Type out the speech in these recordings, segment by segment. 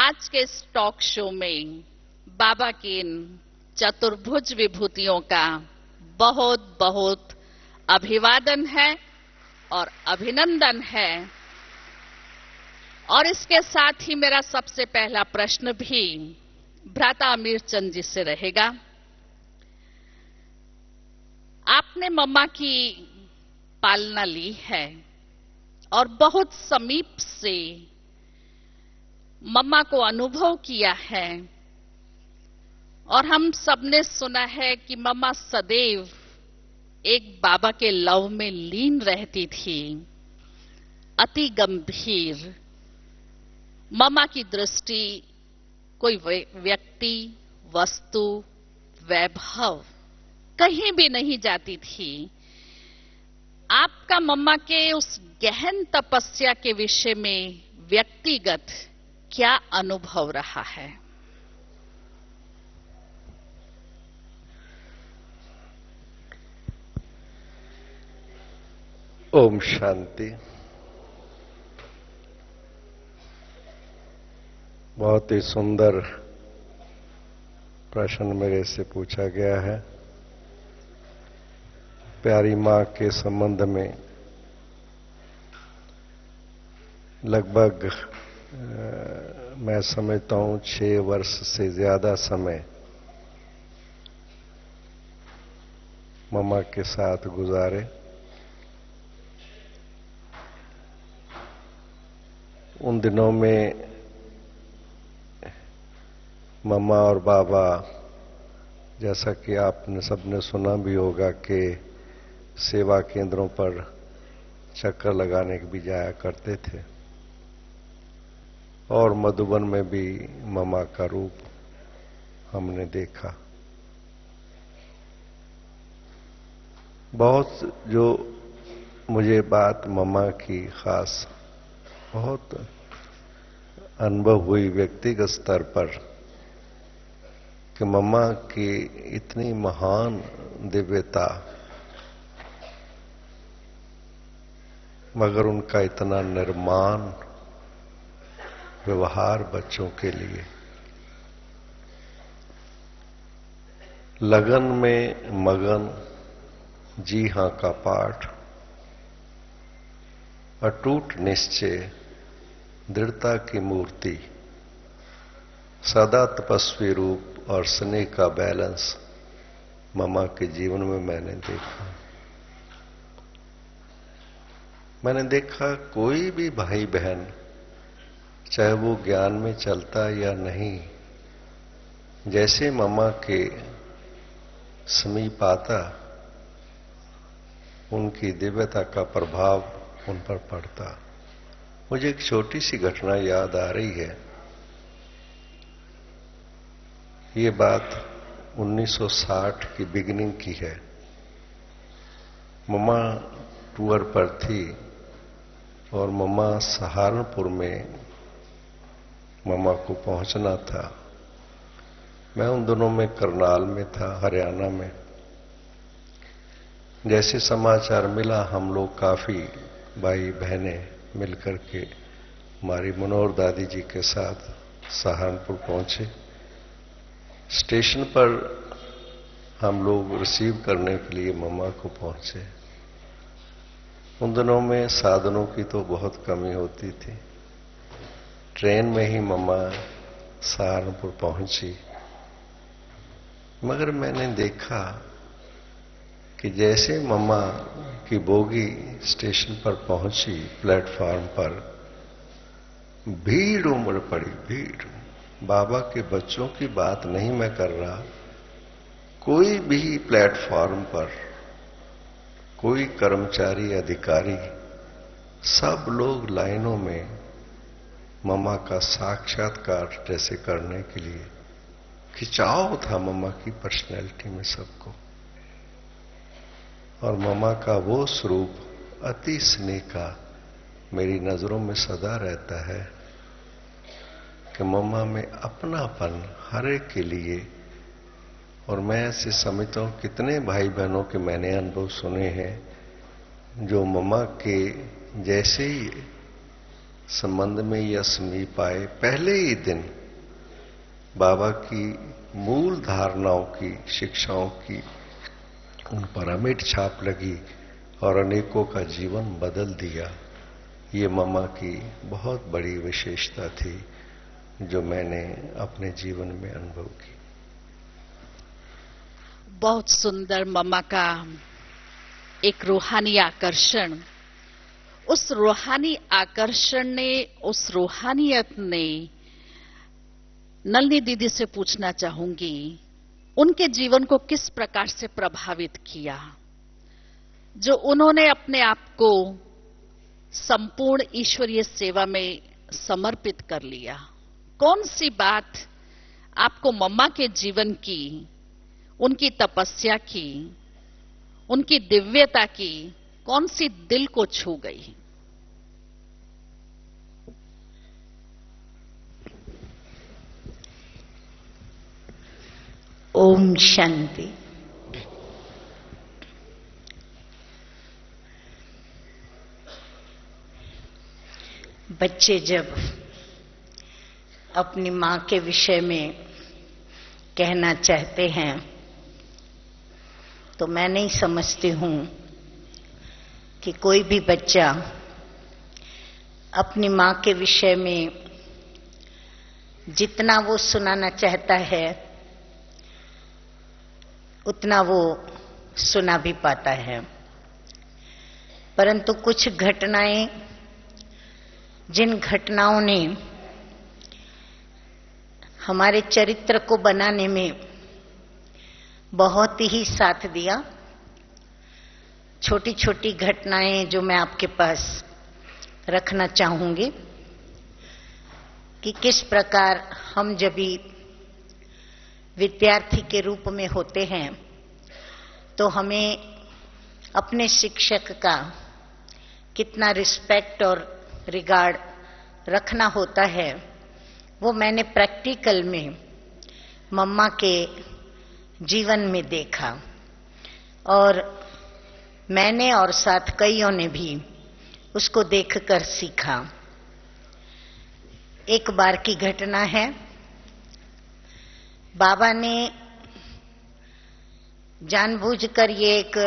आज के इस टॉक शो में बाबा की इन चतुर्भुज विभूतियों का बहुत बहुत अभिवादन है और अभिनंदन है। और इसके साथ ही मेरा सबसे पहला प्रश्न भी भ्राता अमीर चंद जी से रहेगा। आपने मम्मा की पालना ली है और बहुत समीप से मम्मा को अनुभव किया है, और हम सबने सुना है कि मम्मा सदैव एक बाबा के लव में लीन रहती थी। अति गंभीर मम्मा की दृष्टि कोई व्यक्ति, वस्तु, वैभव कहीं भी नहीं जाती थी। आपका मम्मा के उस गहन तपस्या के विषय में व्यक्तिगत क्या अनुभव रहा है? ओम शांति। बहुत ही सुंदर प्रश्न मेरे से पूछा गया है। प्यारी मां के संबंध में लगभग मैं समझता हूं 6 वर्ष से ज्यादा समय मम्मा के साथ गुजारे। उन दिनों में मम्मा और बाबा, जैसा कि आपने सबने सुना भी होगा, कि सेवा केंद्रों पर चक्कर लगाने भी जाया करते थे, और मधुबन में भी मम्मा का रूप हमने देखा। बहुत जो मुझे बात मम्मा की खास बहुत अनुभव हुई व्यक्तिगत स्तर पर कि मम्मा की इतनी महान दिव्यता, मगर उनका इतना निर्माण व्यवहार बच्चों के लिए। लगन में मगन, जी हां का पाठ, अटूट निश्चय, दृढ़ता की मूर्ति, सदा तपस्वी रूप और स्नेह का बैलेंस मम्मा के जीवन में मैंने देखा। मैंने देखा कोई भी भाई बहन, चाहे वो ज्ञान में चलता या नहीं, जैसे मम्मा के समीप आता, उनकी दिव्यता का प्रभाव उन पर पड़ता। मुझे एक छोटी सी घटना याद आ रही है। ये बात 1960 की बिगिनिंग की है। मम्मा टूर पर थी और मम्मा सहारनपुर में मम्मा को पहुंचना था। मैं उन दिनों में करनाल में था, हरियाणा में। जैसे समाचार मिला, हम लोग काफी भाई बहनें मिलकर के हमारी मनोहर दादी जी के साथ सहारनपुर पहुंचे। स्टेशन पर हम लोग रिसीव करने के लिए मम्मा को पहुंचे। उन दिनों में साधनों की तो बहुत कमी होती थी। ट्रेन में ही मम्मा सहारनपुर पहुंची। मगर मैंने देखा कि जैसे मम्मा की बोगी स्टेशन पर पहुंची, प्लेटफार्म पर भीड़ उमड़ पड़ी, भीड़। बाबा के बच्चों की बात नहीं मैं कर रहा, कोई भी प्लेटफार्म पर कोई कर्मचारी, अधिकारी, सब लोग लाइनों में मम्मा का साक्षात्कार जैसे करने के लिए। खिंचाव था मम्मा की पर्सनैलिटी में सबको। और मम्मा का वो स्वरूप अति स्नेह का मेरी नजरों में सदा रहता है कि मम्मा में अपनापन हर एक के लिए। और मैं ऐसे समझता हूं कितने भाई बहनों के मैंने अनुभव सुने हैं जो मम्मा के जैसे ही संबंध में यश नहीं पाए, पहले ही दिन बाबा की मूल धारणाओं की, शिक्षाओं की उन पर अमिट छाप लगी और अनेकों का जीवन बदल दिया। ये मम्मा की बहुत बड़ी विशेषता थी जो मैंने अपने जीवन में अनुभव की। बहुत सुंदर मम्मा का एक रूहानी आकर्षण, उस रूहानी आकर्षण ने, उस रूहानियत ने नलिनी दीदी से पूछना चाहूंगी, उनके जीवन को किस प्रकार से प्रभावित किया, जो उन्होंने अपने आप को संपूर्ण ईश्वरीय सेवा में समर्पित कर लिया। कौन सी बात आपको मम्मा के जीवन की, उनकी तपस्या की, उनकी दिव्यता की, कौन सी दिल को छू गई? ओम शांति। बच्चे जब अपनी मां के विषय में कहना चाहते हैं तो मैं नहीं समझती हूं कि कोई भी बच्चा अपनी मां के विषय में जितना वो सुनाना चाहता है उतना वो सुना भी पाता है, परंतु कुछ घटनाएं, जिन घटनाओं ने हमारे चरित्र को बनाने में बहुत ही साथ दिया, छोटी छोटी घटनाएं जो मैं आपके पास रखना चाहूंगी कि किस प्रकार हम जब भी विद्यार्थी के रूप में होते हैं तो हमें अपने शिक्षक का कितना रिस्पेक्ट और रिगार्ड रखना होता है, वो मैंने प्रैक्टिकल में मम्मा के जीवन में देखा और मैंने और साथ कईयों ने भी उसको देखकर सीखा। एक बार की घटना है, बाबा ने जानबूझकर ये एक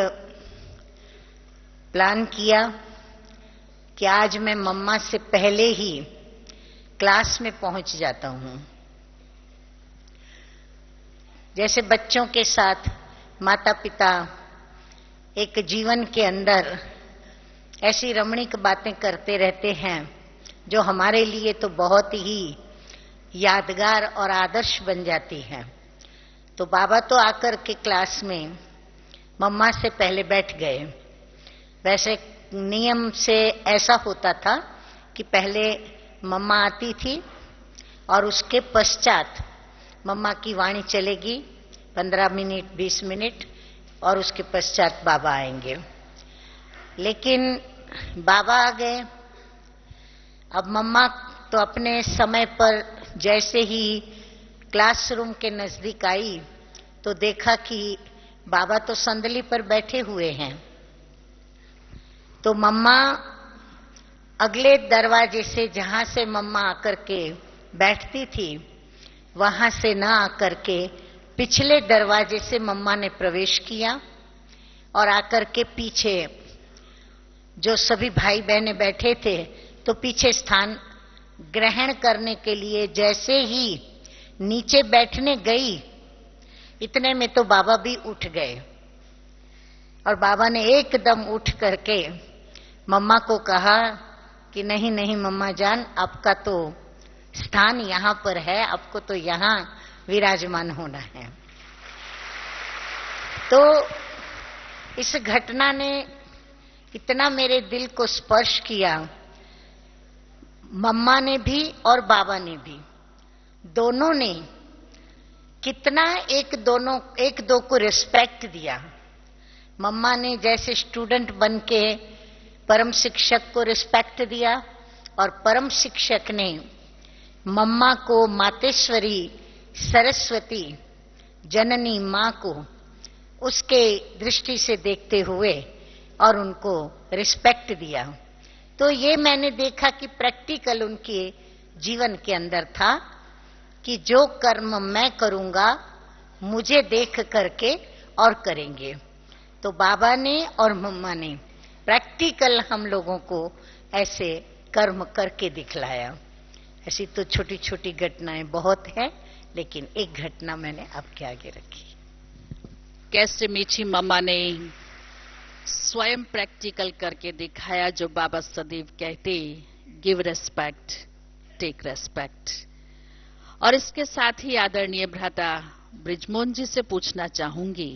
प्लान किया कि आज मैं मम्मा से पहले ही क्लास में पहुंच जाता हूं। जैसे बच्चों के साथ माता पिता एक जीवन के अंदर ऐसी रमणीक बातें करते रहते हैं जो हमारे लिए तो बहुत ही यादगार और आदर्श बन जाती है। तो बाबा तो आकर के क्लास में मम्मा से पहले बैठ गए। वैसे नियम से ऐसा होता था कि पहले मम्मा आती थी और उसके पश्चात मम्मा की वाणी चलेगी 15 मिनट 20 मिनट और उसके पश्चात बाबा आएंगे। लेकिन बाबा आ गए। अब मम्मा तो अपने समय पर जैसे ही क्लासरूम के नजदीक आई तो देखा कि बाबा तो संदली पर बैठे हुए हैं। तो मम्मा अगले दरवाजे से, जहां से मम्मा आकर के बैठती थी, वहां से ना आकर के पिछले दरवाजे से मम्मा ने प्रवेश किया और आकर के पीछे जो सभी भाई बहने बैठे थे तो पीछे स्थान ग्रहण करने के लिए जैसे ही नीचे बैठने गई, इतने में तो बाबा भी उठ गए और बाबा ने एकदम उठ करके मम्मा को कहा कि नहीं नहीं मम्मा जान, आपका तो स्थान यहाँ पर है, आपको तो यहाँ विराजमान होना है। तो इस घटना ने इतना मेरे दिल को स्पर्श किया, मम्मा ने भी और बाबा ने भी, दोनों ने कितना एक दो को रिस्पेक्ट दिया। मम्मा ने जैसे स्टूडेंट बन के परम शिक्षक को रिस्पेक्ट दिया और परम शिक्षक ने मम्मा को मातेश्वरी सरस्वती जननी मां को उसके दृष्टि से देखते हुए और उनको रिस्पेक्ट दिया। तो ये मैंने देखा कि प्रैक्टिकल उनके जीवन के अंदर था कि जो कर्म मैं करूंगा मुझे देख करके और करेंगे। तो बाबा ने और मम्मा ने प्रैक्टिकल हम लोगों को ऐसे कर्म करके दिखलाया। ऐसी तो छोटी छोटी घटनाएं बहुत हैं, लेकिन एक घटना मैंने आपके आगे रखी। कैसे मीठी मम्मा ने स्वयं प्रैक्टिकल करके दिखाया जो बाबा सदैव कहते, गिव रेस्पेक्ट टेक रेस्पेक्ट। और इसके साथ ही आदरणीय भ्राता ब्रिजमोहन जी से पूछना चाहूंगी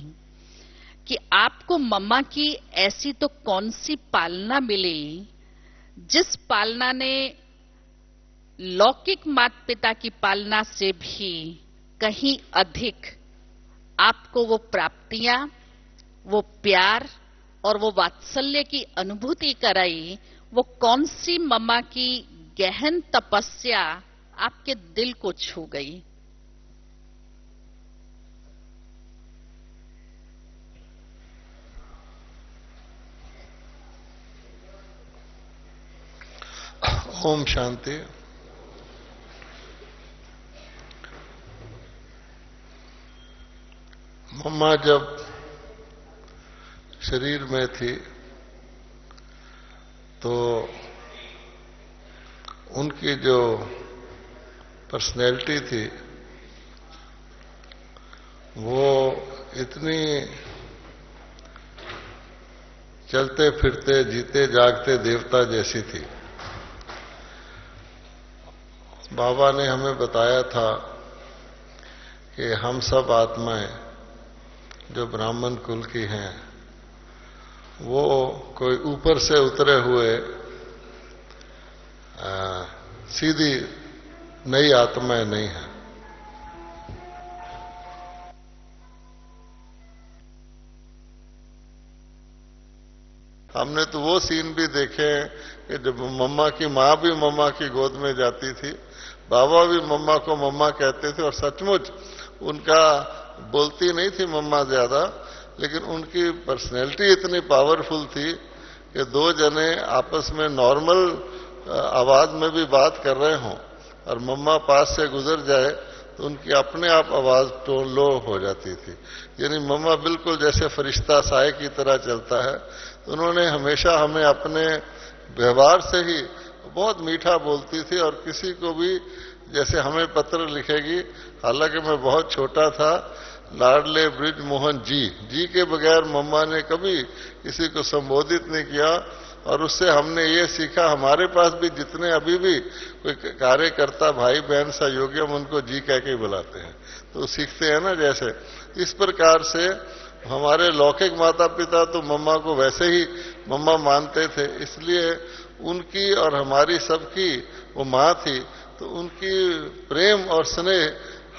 कि आपको मम्मा की ऐसी तो कौन सी पालना मिली जिस पालना ने लौकिक माता पिता की पालना से भी कहीं अधिक आपको वो प्राप्तियां, वो प्यार और वो वात्सल्य की अनुभूति कराई? वो कौन सी मम्मा की गहन तपस्या आपके दिल को छू गई? ओम शांति। मम्मा जब शरीर में थी तो उनकी जो पर्सनैलिटी थी वो इतनी चलते फिरते जीते जागते देवता जैसी थी। बाबा ने हमें बताया था कि हम सब आत्माएं जो ब्राह्मण कुल की हैं वो कोई ऊपर से उतरे हुए सीधी नई आत्माएं नहीं हैं। हमने तो वो सीन भी देखे हैं कि जब मम्मा की माँ भी मम्मा की गोद में जाती थी, बाबा भी मम्मा को मम्मा कहते थे और सचमुच उनका बोलती नहीं थी मम्मा ज्यादा, लेकिन उनकी पर्सनैलिटी इतनी पावरफुल थी कि दो जने आपस में नॉर्मल आवाज में भी बात कर रहे हों और मम्मा पास से गुजर जाए तो उनकी अपने आप आवाज टोन लो हो जाती थी। यानी मम्मा बिल्कुल जैसे फरिश्ता साए की तरह चलता है। तो उन्होंने हमेशा हमें अपने व्यवहार से ही बहुत मीठा बोलती थी और किसी को भी जैसे हमें पत्र लिखेगी, हालांकि मैं बहुत छोटा था, लाडले ब्रिजमोहन जी के बगैर मम्मा ने कभी किसी को संबोधित नहीं किया। और उससे हमने ये सीखा, हमारे पास भी जितने अभी भी कोई कार्यकर्ता भाई बहन सहयोगी हम उनको जी कह के बुलाते हैं, तो सीखते हैं ना। जैसे इस प्रकार से हमारे लौकिक माता पिता तो मम्मा को वैसे ही मम्मा मानते थे, इसलिए उनकी और हमारी सबकी वो माँ थी, तो उनकी प्रेम और स्नेह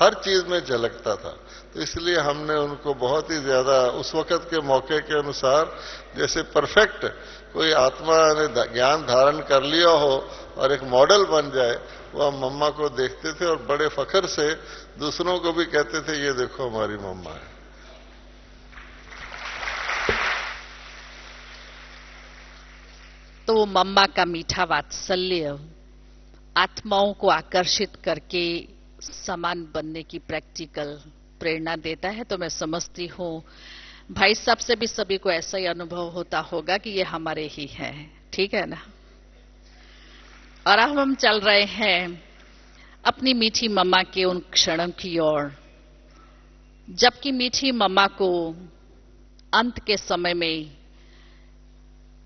हर चीज में झलकता था। तो इसलिए हमने उनको बहुत ही ज्यादा उस वक्त के मौके के अनुसार, जैसे परफेक्ट कोई आत्मा ने ज्ञान धारण कर लिया हो और एक मॉडल बन जाए, वो हम मम्मा को देखते थे और बड़े फख्र से दूसरों को भी कहते थे ये देखो हमारी मम्मा है। तो वो मम्मा का मीठा वात्सल्य आत्माओं को आकर्षित करके समान बनने की प्रैक्टिकल प्रेरणा देता है। तो मैं समझती हूँ भाई साहब से भी सभी को ऐसा ही अनुभव होता होगा कि ये हमारे ही हैं, ठीक है ना। और अब हम चल रहे हैं अपनी मीठी मम्मा के उन क्षणों की ओर, जबकि मीठी मम्मा को अंत के समय में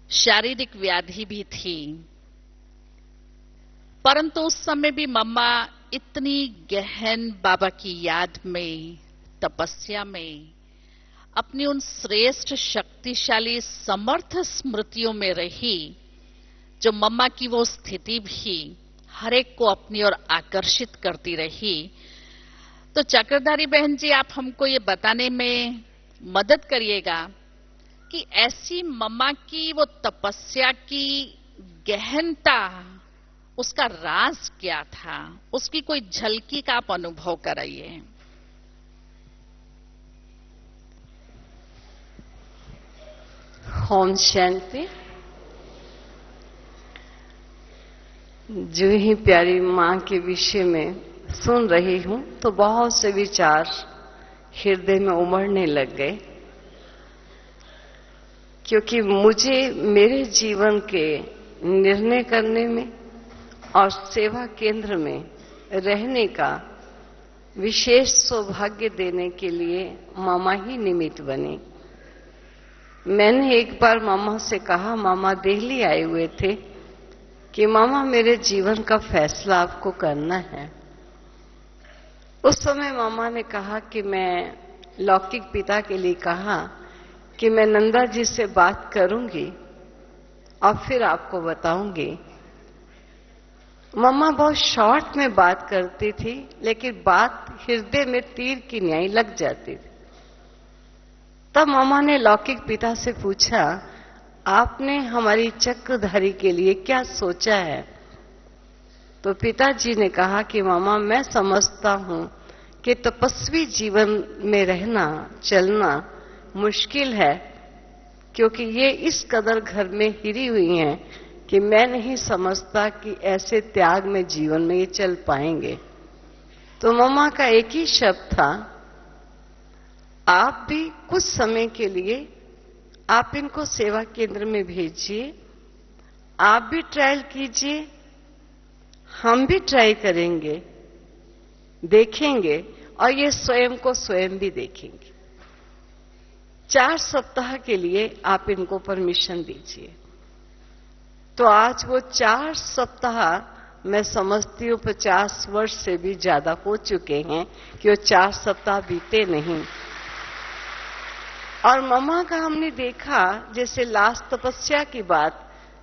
शारीरिक व्याधि भी थी, परंतु उस समय भी मम्मा इतनी गहन बाबा की याद में, तपस्या में, अपनी उन श्रेष्ठ शक्तिशाली समर्थ स्मृतियों में रही, जो मम्मा की वो स्थिति भी हर एक को अपनी ओर आकर्षित करती रही। तो चक्रधारी बहन जी, आप हमको ये बताने में मदद करिएगा कि ऐसी मम्मा की वो तपस्या की गहनता, उसका राज क्या था, उसकी कोई झलकी का आप अनुभव कराइए। ओम शांति। जो ही प्यारी माँ के विषय में सुन रही हूं तो बहुत से विचार हृदय में उमड़ने लग गए, क्योंकि मुझे मेरे जीवन के निर्णय करने में और सेवा केंद्र में रहने का विशेष सौभाग्य देने के लिए मामा ही निमित्त बनी। मैंने एक बार मामा से कहा, मामा दिल्ली आए हुए थे, कि मामा मेरे जीवन का फैसला आपको करना है। उस समय मामा ने कहा कि मैं लौकिक पिता के लिए कहा कि मैं नंदा जी से बात करूंगी और फिर आपको बताऊंगी। मम्मा बहुत शॉर्ट में बात करती थी, लेकिन बात हृदय में तीर की न्याय लग जाती थी। तब मम्मा ने लौकिक पिता से पूछा, आपने हमारी चक्रधारी के लिए क्या सोचा है? तो पिताजी ने कहा कि मामा मैं समझता हूं कि तपस्वी जीवन में रहना चलना मुश्किल है, क्योंकि ये इस कदर घर में हिरी हुई हैं कि मैं नहीं समझता कि ऐसे त्याग में जीवन में ये चल पाएंगे। तो मम्मा का एक ही शब्द था, आप भी कुछ समय के लिए आप इनको सेवा केंद्र में भेजिए, आप भी ट्रायल कीजिए, हम भी ट्राई करेंगे, देखेंगे और ये स्वयं को स्वयं भी देखेंगे। 4 सप्ताह के लिए आप इनको परमिशन दीजिए। तो आज वो 4 सप्ताह मैं समझती हूँ 50 वर्ष से भी ज्यादा हो चुके हैं कि वो 4 सप्ताह बीते नहीं। और मम्मा का हमने देखा, जैसे लास्ट तपस्या की बात,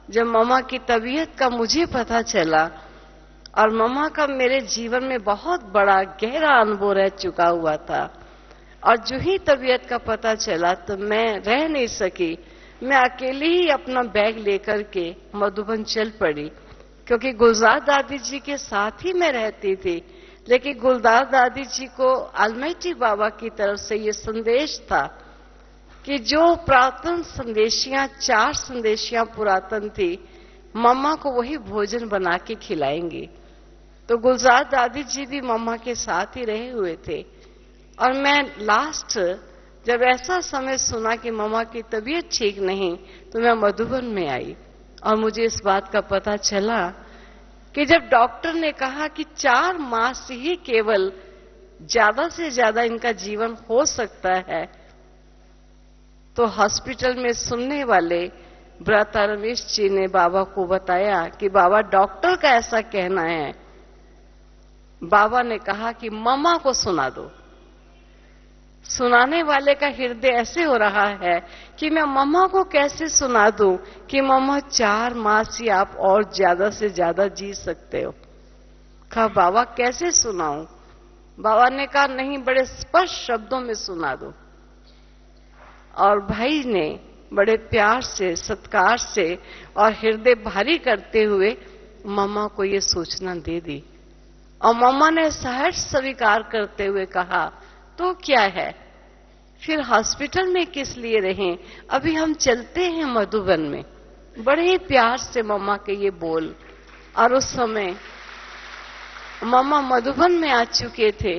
जब मम्मा की तबीयत का मुझे पता चला और मम्मा का मेरे जीवन में बहुत बड़ा गहरा अनुभव रह चुका हुआ था, और जो ही तबीयत का पता चला तो मैं रह नहीं सकी, मैं अकेले ही अपना बैग लेकर के मधुबन चल पड़ी, क्योंकि गुलजार दादी जी के साथ ही मैं रहती थी। लेकिन गुलजार दादी जी को अलमाइटी बाबा की तरफ से ये संदेश था कि जो पुरातन संदेशियां 4 संदेशियां पुरातन थी, मम्मा को वही भोजन बना के खिलाएंगी। तो गुलजार दादी जी भी मम्मा के साथ ही रहे हुए थे। और मैं लास्ट जब ऐसा समय सुना कि मम्मा की तबीयत ठीक नहीं, तो मैं मधुबन में आई और मुझे इस बात का पता चला कि जब डॉक्टर ने कहा कि 4 मास ही केवल ज्यादा से ज्यादा इनका जीवन हो सकता है, तो हॉस्पिटल में सुनने वाले भ्राता रमेश जी ने बाबा को बताया कि बाबा डॉक्टर का ऐसा कहना है। बाबा ने कहा कि मम्मा को सुना दो। सुनाने वाले का हृदय ऐसे हो रहा है कि मैं मम्मा को कैसे सुना दूं कि मम्मा 4 मास ही आप और ज्यादा से ज्यादा जी सकते हो। कहा बाबा कैसे सुनाऊं? बाबा ने कहा नहीं, बड़े स्पष्ट शब्दों में सुना दो। और भाई ने बड़े प्यार से, सत्कार से और हृदय भारी करते हुए मम्मा को ये सूचना दे दी। और मम्मा ने सहर्ष स्वीकार करते हुए कहा, तो क्या है, फिर हॉस्पिटल में किस लिए रहें, अभी हम चलते हैं मधुबन में। बड़े ही प्यार से मम्मा के ये बोल। और उस समय मम्मा मधुबन में आ चुके थे,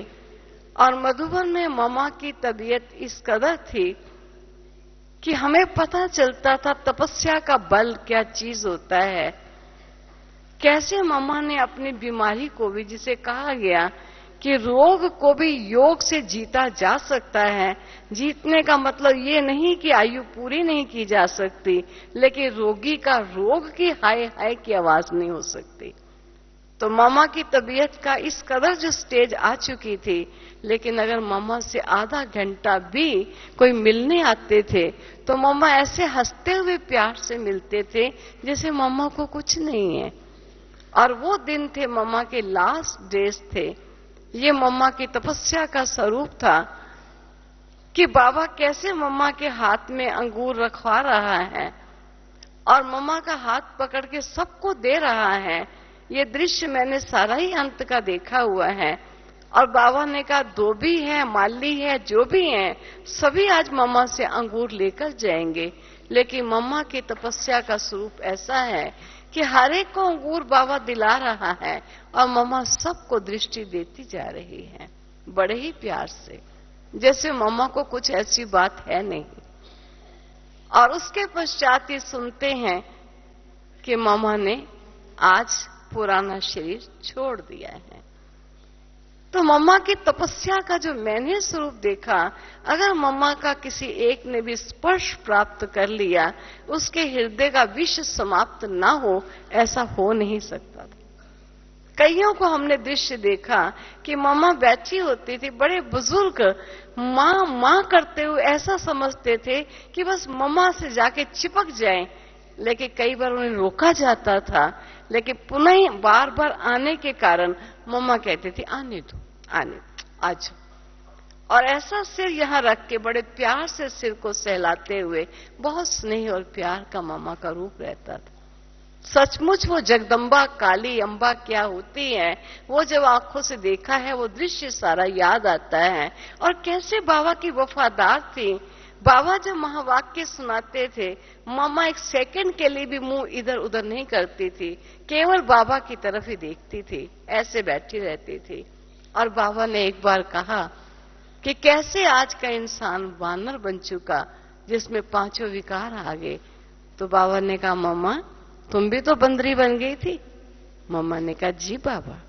और मधुबन में मम्मा की तबीयत इस कदर थी कि हमें पता चलता था तपस्या का बल क्या चीज होता है। कैसे मम्मा ने अपनी बीमारी को भी, जिसे कहा गया कि रोग को भी योग से जीता जा सकता है। जीतने का मतलब ये नहीं कि आयु पूरी नहीं की जा सकती, लेकिन रोगी का रोग की हाय हाय की आवाज नहीं हो सकती। तो मम्मा की तबीयत का इस कदर जो स्टेज आ चुकी थी, लेकिन अगर मम्मा से आधा घंटा भी कोई मिलने आते थे तो मम्मा ऐसे हंसते हुए प्यार से मिलते थे जैसे मम्मा को कुछ नहीं है। और वो दिन थे मम्मा के लास्ट डेज थे। ये मम्मा की तपस्या का स्वरूप था कि बाबा कैसे मम्मा के हाथ में अंगूर रखवा रहा है और मम्मा का हाथ पकड़ के सबको दे रहा है। ये दृश्य मैंने सारा ही अंत का देखा हुआ है। और बाबा ने कहा धोबी है, माली है, जो भी हैं, सभी आज मम्मा से अंगूर लेकर जाएंगे। लेकिन मम्मा की तपस्या का स्वरूप ऐसा है कि हर एक को अंगूर बाबा दिला रहा है और मम्मा सबको दृष्टि देती जा रही है बड़े ही प्यार से, जैसे मम्मा को कुछ ऐसी बात है नहीं। और उसके पश्चात ये सुनते हैं कि मम्मा ने आज पुराना शरीर छोड़ दिया है। तो मम्मा की तपस्या का जो मैंने स्वरूप देखा, अगर मम्मा का किसी एक ने भी स्पर्श प्राप्त कर लिया, उसके हृदय का विष समाप्त ना हो, ऐसा हो नहीं सकता था। कईयों को हमने दृश्य देखा कि मम्मा बैठी होती थी, बड़े बुजुर्ग माँ माँ करते हुए ऐसा समझते थे कि बस मम्मा से जाके चिपक जाएं, लेकिन कई बार उन्हें रोका जाता था, लेकिन पुनः बार बार आने के कारण मम्मा कहती थी आने दो, आने दो, आ जाओ। और ऐसा सिर यहां रख के बड़े प्यार से सिर को सहलाते हुए, बहुत स्नेह और प्यार का मम्मा का रूप रहता था। सचमुच वो जगदम्बा काली अम्बा क्या होती है, वो जब आंखों से देखा है वो दृश्य सारा याद आता है। और कैसे बाबा की वफादार थी। बाबा जब महावाक्य सुनाते थे, मम्मा एक सेकंड के लिए भी मुंह इधर उधर नहीं करती थी, केवल बाबा की तरफ ही देखती थी, ऐसे बैठी रहती थी। और बाबा ने एक बार कहा कि कैसे आज का इंसान वानर बन चुका, जिसमें पांचों विकार आ गए। तो बाबा ने कहा मम्मा तुम भी तो बंदरी बन गई थी। मम्मा ने कहा जी बाबा।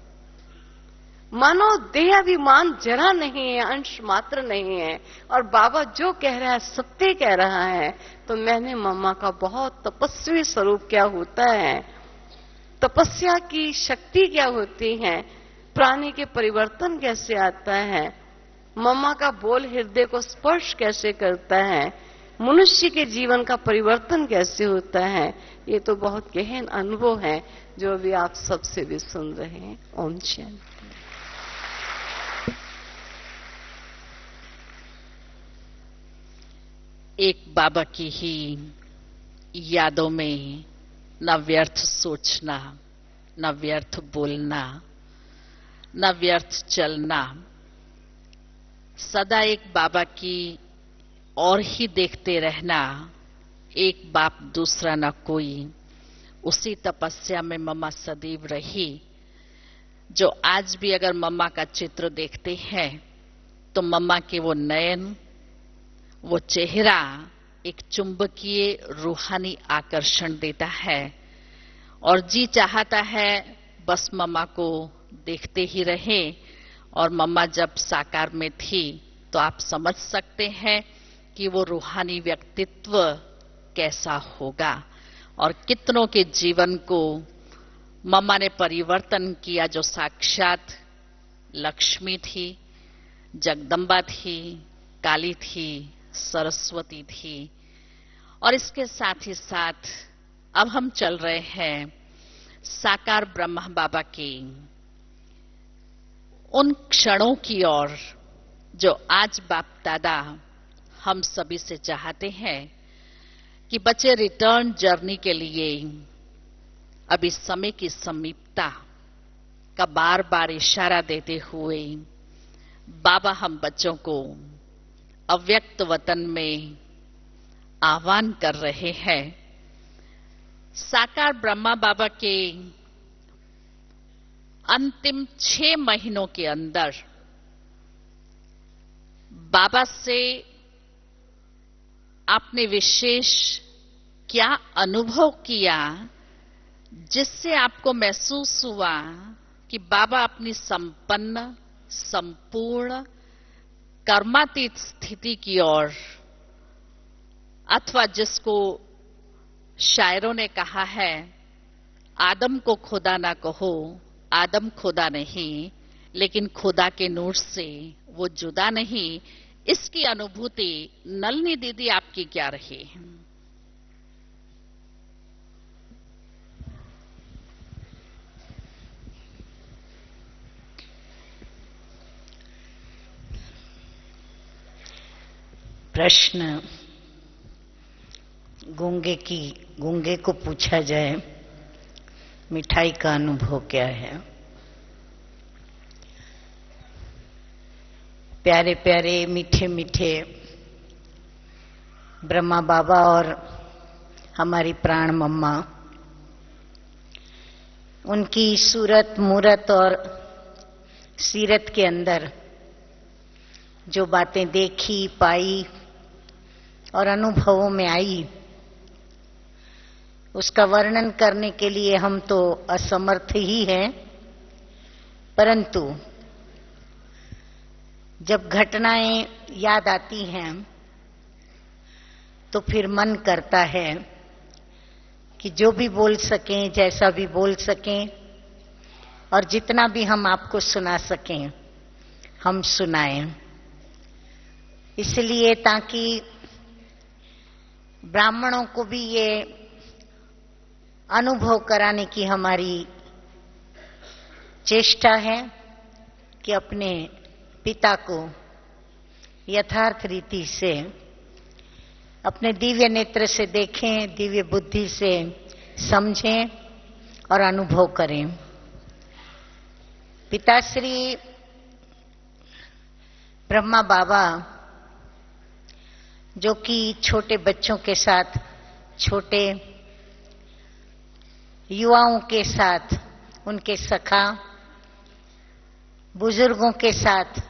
मानो देह अभिमान जरा नहीं है, अंश मात्र नहीं है, और बाबा जो कह रहा है सत्य कह रहा है। तो मैंने मम्मा का बहुत तपस्वी स्वरूप क्या होता है, तपस्या की शक्ति क्या होती है, प्राणी के परिवर्तन कैसे आता है, मम्मा का बोल हृदय को स्पर्श कैसे करता है, मनुष्य के जीवन का परिवर्तन कैसे होता है, ये तो बहुत गहन अनुभव है जो अभी आप सबसे भी सुन रहे हैं। ओम शांति। एक बाबा की ही यादों में न व्यर्थ सोचना, न व्यर्थ बोलना, न व्यर्थ चलना, सदा एक बाबा की और ही देखते रहना, एक बाप दूसरा न कोई। उसी तपस्या में मम्मा सदैव रही, जो आज भी अगर मम्मा का चित्र देखते हैं तो मम्मा के वो नयन, वो चेहरा एक चुंबकीय रूहानी आकर्षण देता है और जी चाहता है बस मम्मा को देखते ही रहे। और मम्मा जब साकार में थी तो आप समझ सकते हैं कि वो रूहानी व्यक्तित्व कैसा होगा और कितनों के जीवन को मम्मा ने परिवर्तन किया, जो साक्षात लक्ष्मी थी, जगदम्बा थी, काली थी, सरस्वती थी। और इसके साथ ही साथ अब हम चल रहे हैं साकार ब्रह्मा बाबा की उन क्षणों की ओर जो आज बाप दादा हम सभी से चाहते हैं कि बच्चे रिटर्न जर्नी के लिए अब इस समय की समीपता का बार बार इशारा देते हुए बाबा हम बच्चों को अव्यक्त वतन में आह्वान कर रहे हैं। साकार ब्रह्मा बाबा के अंतिम 6 महीनों के अंदर बाबा से आपने विशेष क्या अनुभव किया, जिससे आपको महसूस हुआ कि बाबा अपनी संपन्न संपूर्ण कर्मातीत स्थिति की ओर, अथवा जिसको शायरों ने कहा है आदम को खुदा ना कहो, आदम खुदा नहीं लेकिन खुदा के नूर से वो जुदा नहीं, इसकी अनुभूति नलनी दीदी आपकी क्या रही? प्रश्न गूंगे को पूछा जाए मिठाई का अनुभव क्या है। प्यारे प्यारे मीठे मीठे ब्रह्मा बाबा और हमारी प्राण मम्मा उनकी सूरत मूरत और सीरत के अंदर जो बातें देखी पाई और अनुभवों में आई, उसका वर्णन करने के लिए हम तो असमर्थ ही हैं। परंतु जब घटनाएं याद आती हैं तो फिर मन करता है कि जो भी बोल सकें, जैसा भी बोल सकें और जितना भी हम आपको सुना सकें हम सुनाएं। इसलिए ताकि ब्राह्मणों को भी ये अनुभव कराने की हमारी चेष्टा है कि अपने पिता को यथार्थ रीति से अपने दिव्य नेत्र से देखें, दिव्य बुद्धि से समझें और अनुभव करें। पिताश्री ब्रह्मा बाबा जो कि छोटे बच्चों के साथ, छोटे युवाओं के साथ, उनके सखा, बुजुर्गों के साथ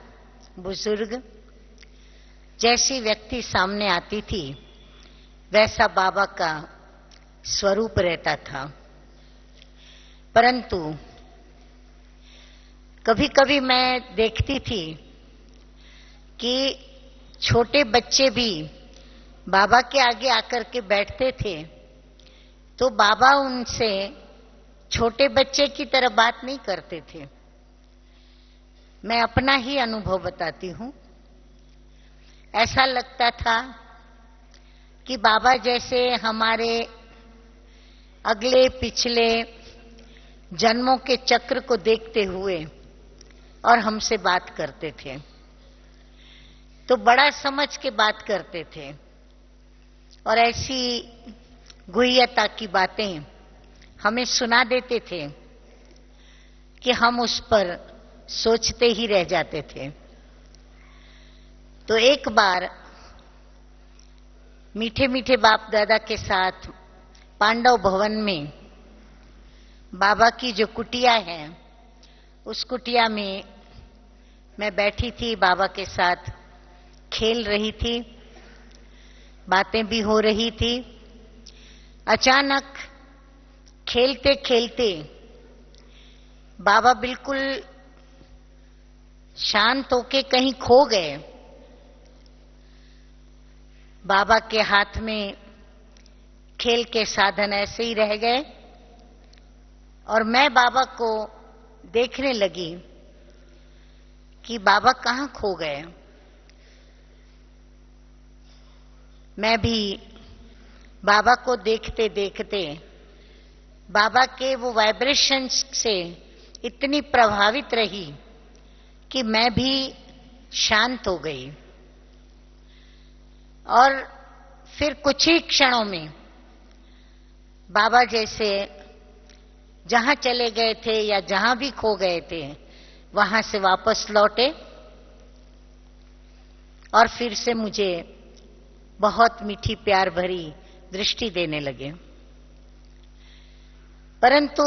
बुजुर्ग, जैसी व्यक्ति सामने आती थी वैसा बाबा का स्वरूप रहता था। परंतु कभी कभी मैं देखती थी कि छोटे बच्चे भी बाबा के आगे आकर के बैठते थे तो बाबा उनसे छोटे बच्चे की तरह बात नहीं करते थे। मैं अपना ही अनुभव बताती हूं। ऐसा लगता था कि बाबा जैसे हमारे अगले पिछले जन्मों के चक्र को देखते हुए और हमसे बात करते थे, तो बड़ा समझ के बात करते थे और ऐसी गुह्यता की बातें हमें सुना देते थे कि हम उस पर सोचते ही रह जाते थे। तो एक बार मीठे मीठे बाप दादा के साथ पांडव भवन में बाबा की जो कुटिया है उस कुटिया में मैं बैठी थी, बाबा के साथ खेल रही थी, बातें भी हो रही थी। अचानक खेलते खेलते बाबा बिल्कुल शांत होके कहीं खो गए। बाबा के हाथ में खेल के साधन ऐसे ही रह गए और मैं बाबा को देखने लगी कि बाबा कहाँ खो गए। मैं भी बाबा को देखते देखते बाबा के वो वाइब्रेशंस से इतनी प्रभावित रही कि मैं भी शांत हो गई और फिर कुछ ही क्षणों में बाबा जैसे जहां चले गए थे या जहां भी खो गए थे वहां से वापस लौटे और फिर से मुझे बहुत मीठी प्यार भरी दृष्टि देने लगे। परंतु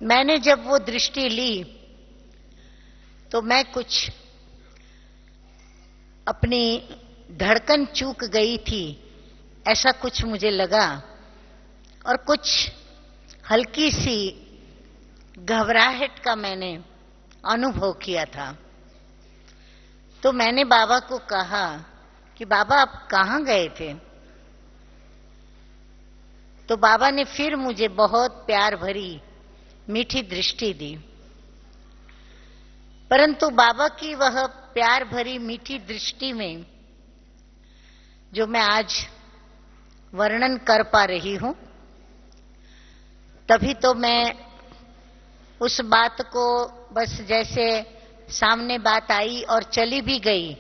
मैंने जब वो दृष्टि ली तो मैं कुछ अपनी धड़कन चूक गई थी, ऐसा कुछ मुझे लगा और कुछ हल्की सी घबराहट का मैंने अनुभव किया था। तो मैंने बाबा को कहा कि बाबा आप कहाँ गए थे? तो बाबा ने फिर मुझे बहुत प्यार भरी मीठी दृष्टि दी। परंतु बाबा की वह प्यार भरी मीठी दृष्टि में जो मैं आज वर्णन कर पा रही हूं, तभी तो मैं उस बात को बस जैसे सामने बात आई और चली भी गई,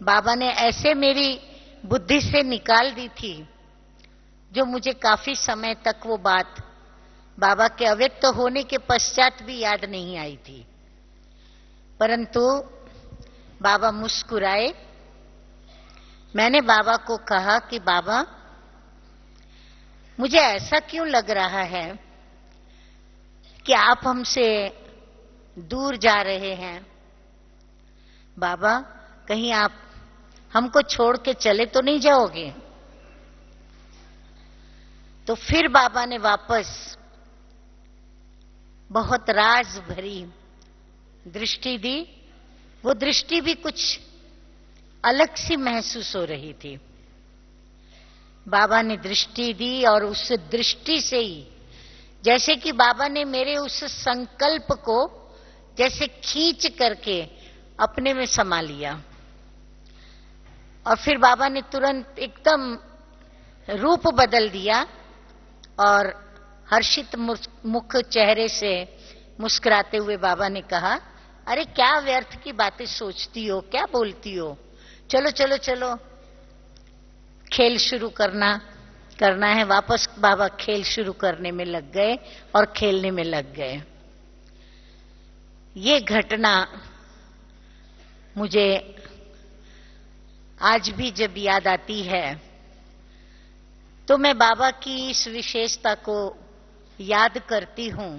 बाबा ने ऐसे मेरी बुद्धि से निकाल दी थी जो मुझे काफी समय तक वो बात बाबा के अव्यक्त होने के पश्चात भी याद नहीं आई थी। परंतु बाबा मुस्कुराए। मैंने बाबा को कहा कि बाबा मुझे ऐसा क्यों लग रहा है कि आप हमसे दूर जा रहे हैं। बाबा, कहीं आप हमको छोड़ के चले तो नहीं जाओगे? तो फिर बाबा ने वापस बहुत राज भरी दृष्टि दी। वो दृष्टि भी कुछ अलग सी महसूस हो रही थी। बाबा ने दृष्टि दी और उस दृष्टि से ही जैसे कि बाबा ने मेरे उस संकल्प को जैसे खींच करके अपने में समा लिया। और फिर बाबा ने तुरंत एकदम रूप बदल दिया और हर्षित मुख चेहरे से मुस्कुराते हुए बाबा ने कहा, अरे क्या व्यर्थ की बातें सोचती हो, क्या बोलती हो, चलो चलो चलो खेल शुरू करना है। वापस बाबा खेल शुरू करने में लग गए और खेलने में लग गए। ये घटना मुझे आज भी जब याद आती है तो मैं बाबा की इस विशेषता को याद करती हूं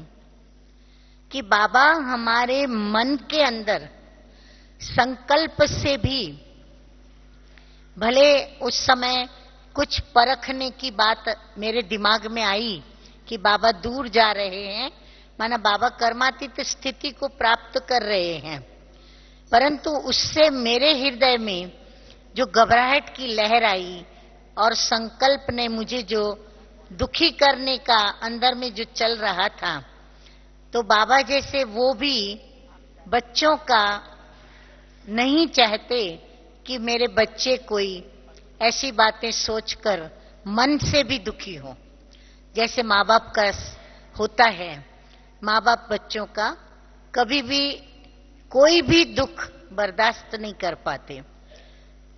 कि बाबा हमारे मन के अंदर संकल्प से भी, भले उस समय कुछ परखने की बात मेरे दिमाग में आई कि बाबा दूर जा रहे हैं, माना बाबा कर्मातीत स्थिति को प्राप्त कर रहे हैं, परंतु उससे मेरे हृदय में जो घबराहट की लहर आई और संकल्प ने मुझे जो दुखी करने का अंदर में जो चल रहा था, तो बाबा जैसे वो भी बच्चों का नहीं चाहते कि मेरे बच्चे कोई ऐसी बातें सोचकर मन से भी दुखी हो। जैसे माँ बाप का होता है, माँ बाप बच्चों का कभी भी कोई भी दुख बर्दाश्त नहीं कर पाते।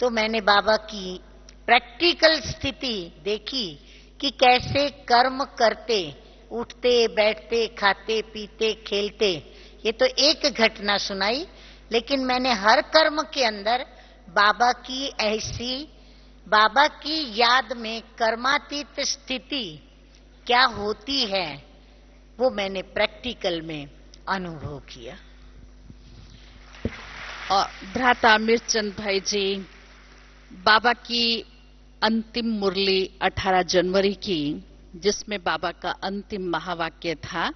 तो मैंने बाबा की प्रैक्टिकल स्थिति देखी कि कैसे कर्म करते, उठते बैठते, खाते पीते खेलते। ये तो एक घटना सुनाई, लेकिन मैंने हर कर्म के अंदर बाबा की ऐसी, बाबा की याद में कर्मातीत स्थिति क्या होती है वो मैंने प्रैक्टिकल में अनुभव किया। और भ्राता मीरचंद भाई जी, बाबा की अंतिम मुरली 18 जनवरी की, जिसमें बाबा का अंतिम महावाक्य था,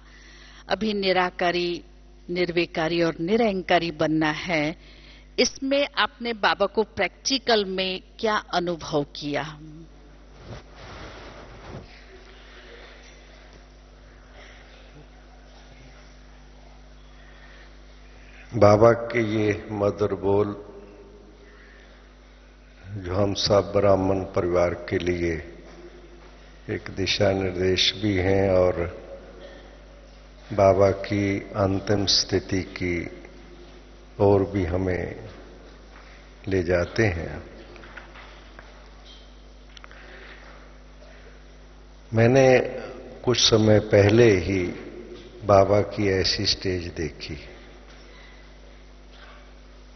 अभी निराकारी, निर्विकारी और निरंकारी बनना है। इसमें आपने बाबा को प्रैक्टिकल में क्या अनुभव किया? बाबा के ये मधुर बोल जो हम सब ब्राह्मण परिवार के लिए एक दिशा निर्देश भी हैं और बाबा की अंतिम स्थिति की ओर भी हमें ले जाते हैं। मैंने कुछ समय पहले ही बाबा की ऐसी स्टेज देखी,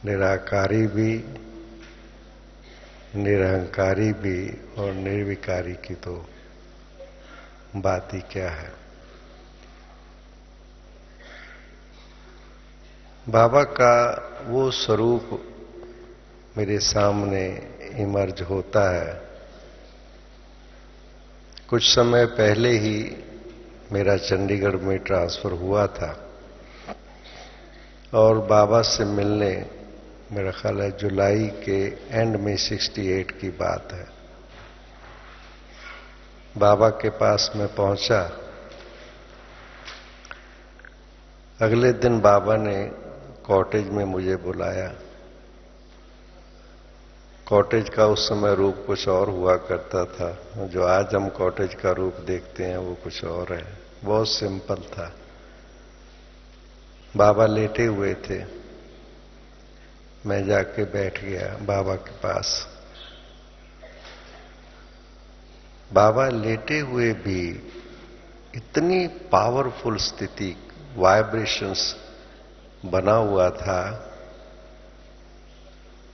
निराकारी भी, निरहंकारी भी और निर्विकारी की तो बात ही क्या है। बाबा का वो स्वरूप मेरे सामने इमर्ज होता है। कुछ समय पहले ही मेरा चंडीगढ़ में ट्रांसफर हुआ था और बाबा से मिलने, मेरा ख्याल है जुलाई के एंड में 68 की बात है, बाबा के पास मैं पहुंचा। अगले दिन बाबा ने कॉटेज में मुझे बुलाया। कॉटेज का उस समय रूप कुछ और हुआ करता था, जो आज हम कॉटेज का रूप देखते हैं वो कुछ और है। बहुत सिंपल था। बाबा लेटे हुए थे, मैं जाके बैठ गया बाबा के पास। बाबा लेटे हुए भी इतनी पावरफुल स्थिति, वाइब्रेशंस बना हुआ था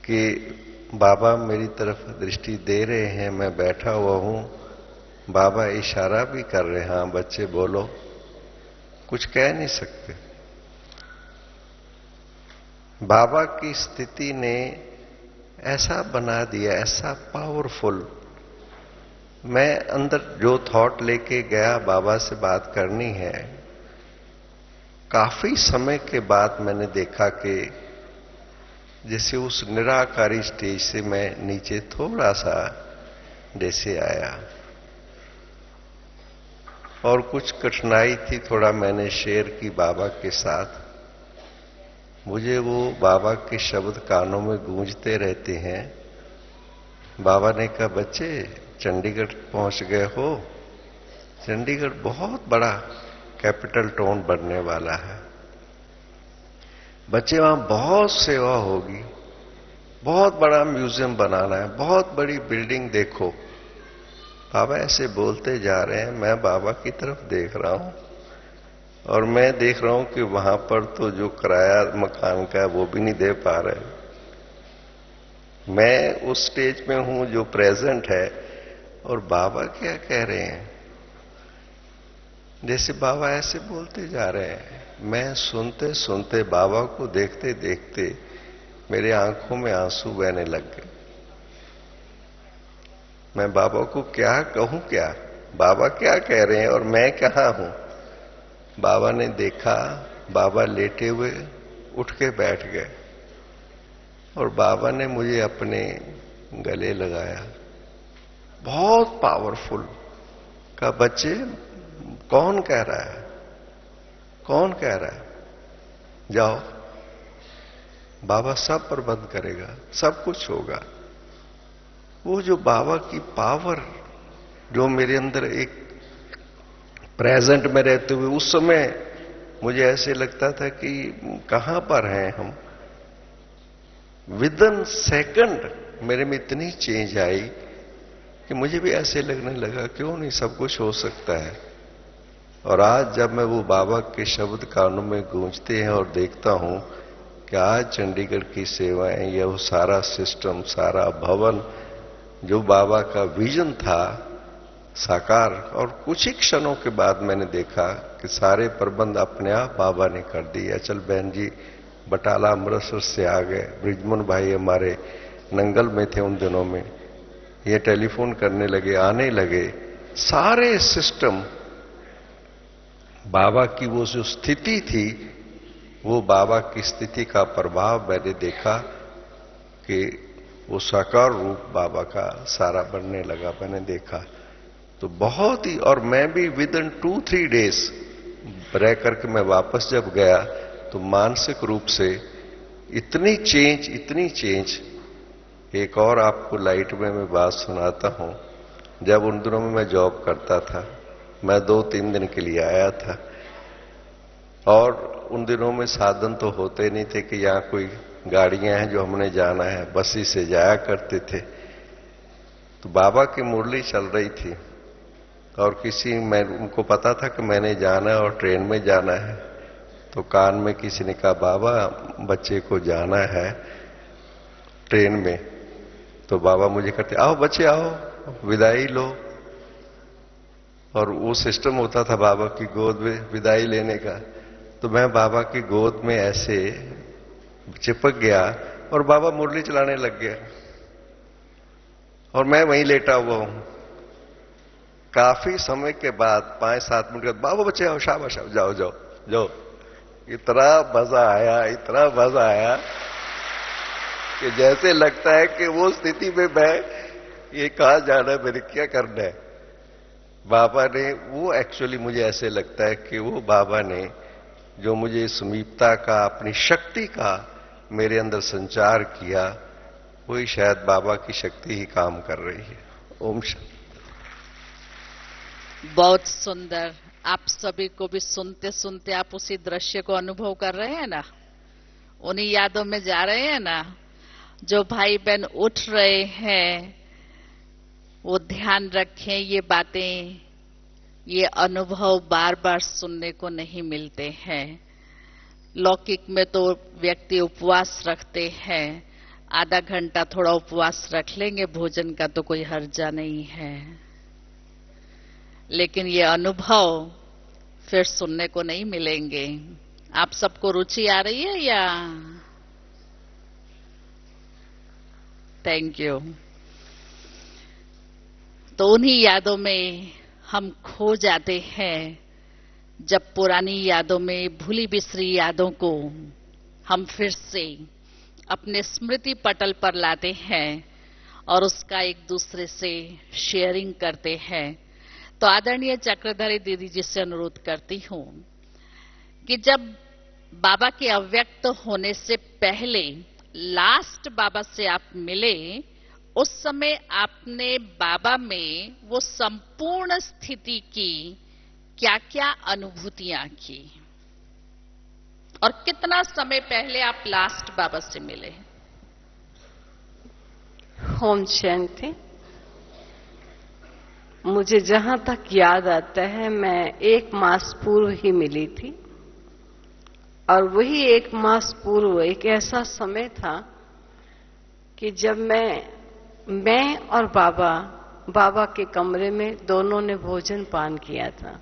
कि बाबा मेरी तरफ दृष्टि दे रहे हैं, मैं बैठा हुआ हूं, बाबा इशारा भी कर रहे हैं, हाँ बच्चे बोलो। कुछ कह नहीं सकते। बाबा की स्थिति ने ऐसा बना दिया, ऐसा पावरफुल। मैं अंदर जो थॉट लेके गया बाबा से बात करनी है, काफी समय के बाद मैंने देखा कि जैसे उस निराकारी स्टेज से मैं नीचे थोड़ा सा जैसे आया, और कुछ कठिनाई थी, थोड़ा मैंने शेयर की बाबा के साथ। मुझे वो बाबा के शब्द कानों में गूंजते रहते हैं। बाबा ने कहा, बच्चे चंडीगढ़ पहुंच गए हो, चंडीगढ़ बहुत बड़ा कैपिटल टाउन बनने वाला है, बच्चे वहां बहुत सेवा होगी, बहुत बड़ा म्यूजियम बनाना है, बहुत बड़ी बिल्डिंग देखो। बाबा ऐसे बोलते जा रहे हैं, मैं बाबा की तरफ देख रहा हूं, और मैं देख रहा हूं कि वहां पर तो जो किराया मकान का है वो भी नहीं दे पा रहे। मैं उस स्टेज में हूं जो प्रेजेंट है, और बाबा क्या कह रहे हैं। जैसे बाबा ऐसे बोलते जा रहे हैं, मैं सुनते सुनते बाबा को देखते देखते मेरे आंखों में आंसू बहने लग गए। मैं बाबा को क्या कहूं, क्या बाबा क्या कह रहे हैं और मैं कहां हूं। बाबा ने देखा, बाबा लेटे हुए उठ के बैठ गए, और बाबा ने मुझे अपने गले लगाया, बहुत पावरफुल। कहा, बच्चे कौन कह रहा है, कौन कह रहा है, जाओ, बाबा सब प्रबंध करेगा, सब कुछ होगा। वो जो बाबा की पावर जो मेरे अंदर एक प्रेजेंट में रहते हुए, उस समय मुझे ऐसे लगता था कि कहां पर हैं हम। विदिन सेकंड मेरे में इतनी चेंज आई कि मुझे भी ऐसे लगने लगा, क्यों नहीं सब कुछ हो सकता है। और आज जब मैं वो बाबा के शब्द कानों में गूंजते हैं और देखता हूं कि आज चंडीगढ़ की सेवाएं, यह वो सारा सिस्टम, सारा भवन जो बाबा का विजन था साकार, और कुछ ही क्षणों के बाद मैंने देखा कि सारे प्रबंध अपने आप बाबा ने कर दिए। अचल बहन जी बटाला अमृतसर से आ गए, ब्रिजमोहन भाई हमारे नंगल में थे उन दिनों में, ये टेलीफोन करने लगे, आने लगे। सारे सिस्टम, बाबा की वो जो स्थिति थी, वो बाबा की स्थिति का प्रभाव मैंने देखा कि वो साकार रूप बाबा का सारा बनने लगा, मैंने देखा। तो बहुत ही, और मैं भी विदिन 2-3 डेज रह करके मैं वापस जब गया तो मानसिक रूप से इतनी चेंज। एक और आपको लाइट में मैं बात सुनाता हूं। जब उन दिनों में मैं जॉब करता था, मैं 2-3 दिन के लिए आया था, और उन दिनों में साधन तो होते नहीं थे कि यहां कोई गाड़ियां हैं जो हमने जाना है, बसी से जाया करते थे। तो बाबा की मुरली चल रही थी, और मैं उनको पता था कि मैंने जाना है और ट्रेन में जाना है। तो कान में किसी ने कहा, बाबा बच्चे को जाना है ट्रेन में। तो बाबा मुझे कहते, आओ बच्चे आओ, विदाई लो। और वो सिस्टम होता था बाबा की गोद में विदाई लेने का। तो मैं बाबा की गोद में ऐसे चिपक गया, और बाबा मुरली चलाने लग गया, और मैं वहीं लेटा हुआ हूं। काफी समय के बाद 5-7 मिनट के बाद, बाबा बच्चे आओ, शाबाश, जाओ जाओ जाओ। इतना मजा आया कि जैसे लगता है कि वो स्थिति में मैं, ये कहां जाना है, मैंने क्या करना है। बाबा ने वो, एक्चुअली मुझे ऐसे लगता है कि वो बाबा ने जो मुझे समीपता का, अपनी शक्ति का मेरे अंदर संचार किया, वही शायद बाबा की शक्ति ही काम कर रही है। ओम शांति। बहुत सुंदर। आप सभी को भी सुनते सुनते आप उसी दृश्य को अनुभव कर रहे हैं ना, उन्हीं यादों में जा रहे हैं ना। जो भाई बहन उठ रहे हैं वो ध्यान रखें, ये बातें, ये अनुभव बार बार सुनने को नहीं मिलते हैं। लौकिक में तो व्यक्ति उपवास रखते हैं, आधा घंटा थोड़ा उपवास रख लेंगे, भोजन का तो कोई हर्जा नहीं है। लेकिन ये अनुभव फिर सुनने को नहीं मिलेंगे। आप सबको रुचि आ रही है या? Thank you. तो उन्हीं यादों में हम खो जाते हैं जब पुरानी यादों में भूली बिसरी यादों को हम फिर से अपने स्मृति पटल पर लाते हैं और उसका एक दूसरे से शेयरिंग करते हैं। तो आदरणीय चक्रधारी दीदी जी से अनुरोध करती हूं कि जब बाबा के अव्यक्त होने से पहले लास्ट बाबा से आप मिले, उस समय आपने बाबा में वो संपूर्ण स्थिति की क्या क्या अनुभूतियां की और कितना समय पहले आप लास्ट बाबा से मिले? ओम शांति। मुझे जहां तक याद आता है, मैं 1 मास पूर्व ही मिली थी और वही 1 मास पूर्व एक ऐसा समय था कि जब मैं और बाबा के कमरे में दोनों ने भोजन पान किया था।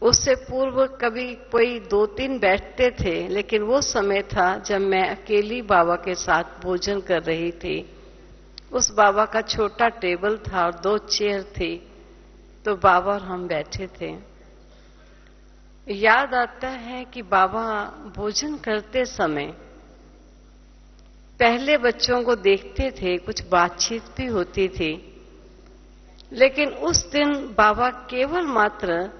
उससे पूर्व कभी कोई 2-3 बैठते थे, लेकिन वो समय था जब मैं अकेली बाबा के साथ भोजन कर रही थी। उस बाबा का छोटा टेबल था और 2 चेयर थी, तो बाबा और हम बैठे थे। याद आता है कि बाबा भोजन करते समय पहले बच्चों को देखते थे, कुछ बातचीत भी होती थी, लेकिन उस दिन बाबा केवल मात्र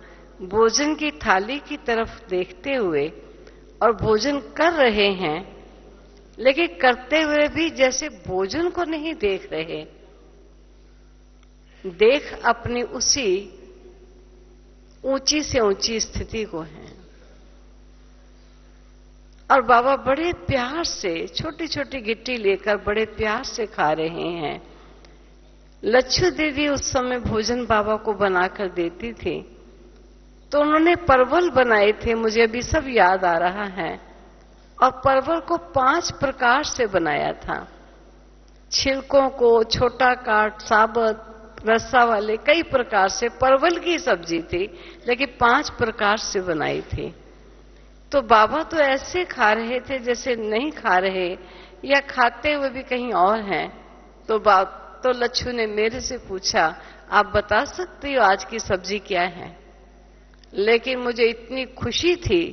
भोजन की थाली की तरफ देखते हुए और भोजन कर रहे हैं, लेकिन करते हुए भी जैसे भोजन को नहीं देख रहे, देख अपनी उसी ऊंची से ऊंची स्थिति को है। और बाबा बड़े प्यार से छोटी छोटी गिट्टी लेकर बड़े प्यार से खा रहे हैं। लच्छू दीदी उस समय भोजन बाबा को बनाकर देती थी, तो उन्होंने परवल बनाए थे, मुझे अभी सब याद आ रहा है। और परवल को 5 प्रकार से बनाया था। छिलकों को छोटा काट, साबुत, रस्सा वाले, कई प्रकार से परवल की सब्जी थी, लेकिन 5 प्रकार से बनाई थी। तो बाबा तो ऐसे खा रहे थे जैसे नहीं खा रहे या खाते हुए भी कहीं और हैं। तो लच्छू ने मेरे से पूछा, आप बता सकती हो आज की सब्जी क्या है? लेकिन मुझे इतनी खुशी थी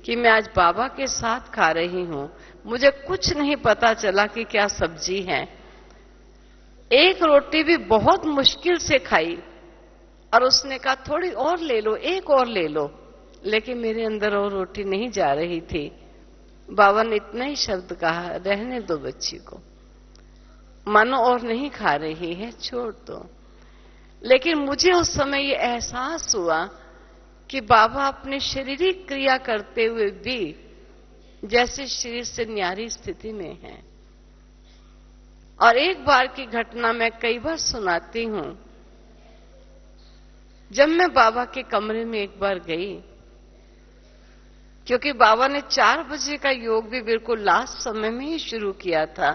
कि मैं आज बाबा के साथ खा रही हूं, मुझे कुछ नहीं पता चला कि क्या सब्जी है। एक रोटी भी बहुत मुश्किल से खाई और उसने कहा थोड़ी और ले लो, एक और ले लो, लेकिन मेरे अंदर और रोटी नहीं जा रही थी। बाबा ने इतना ही शब्द कहा, रहने दो बच्ची को, मानो और नहीं खा रही है, छोड़ दो। लेकिन मुझे उस समय ये एहसास हुआ कि बाबा अपने शारीरिक क्रिया करते हुए भी जैसे शरीर से न्यारी स्थिति में है। और एक बार की घटना मैं कई बार सुनाती हूं। जब मैं बाबा के कमरे में एक बार गई, क्योंकि बाबा ने 4 बजे का योग भी बिल्कुल लास्ट समय में ही शुरू किया था,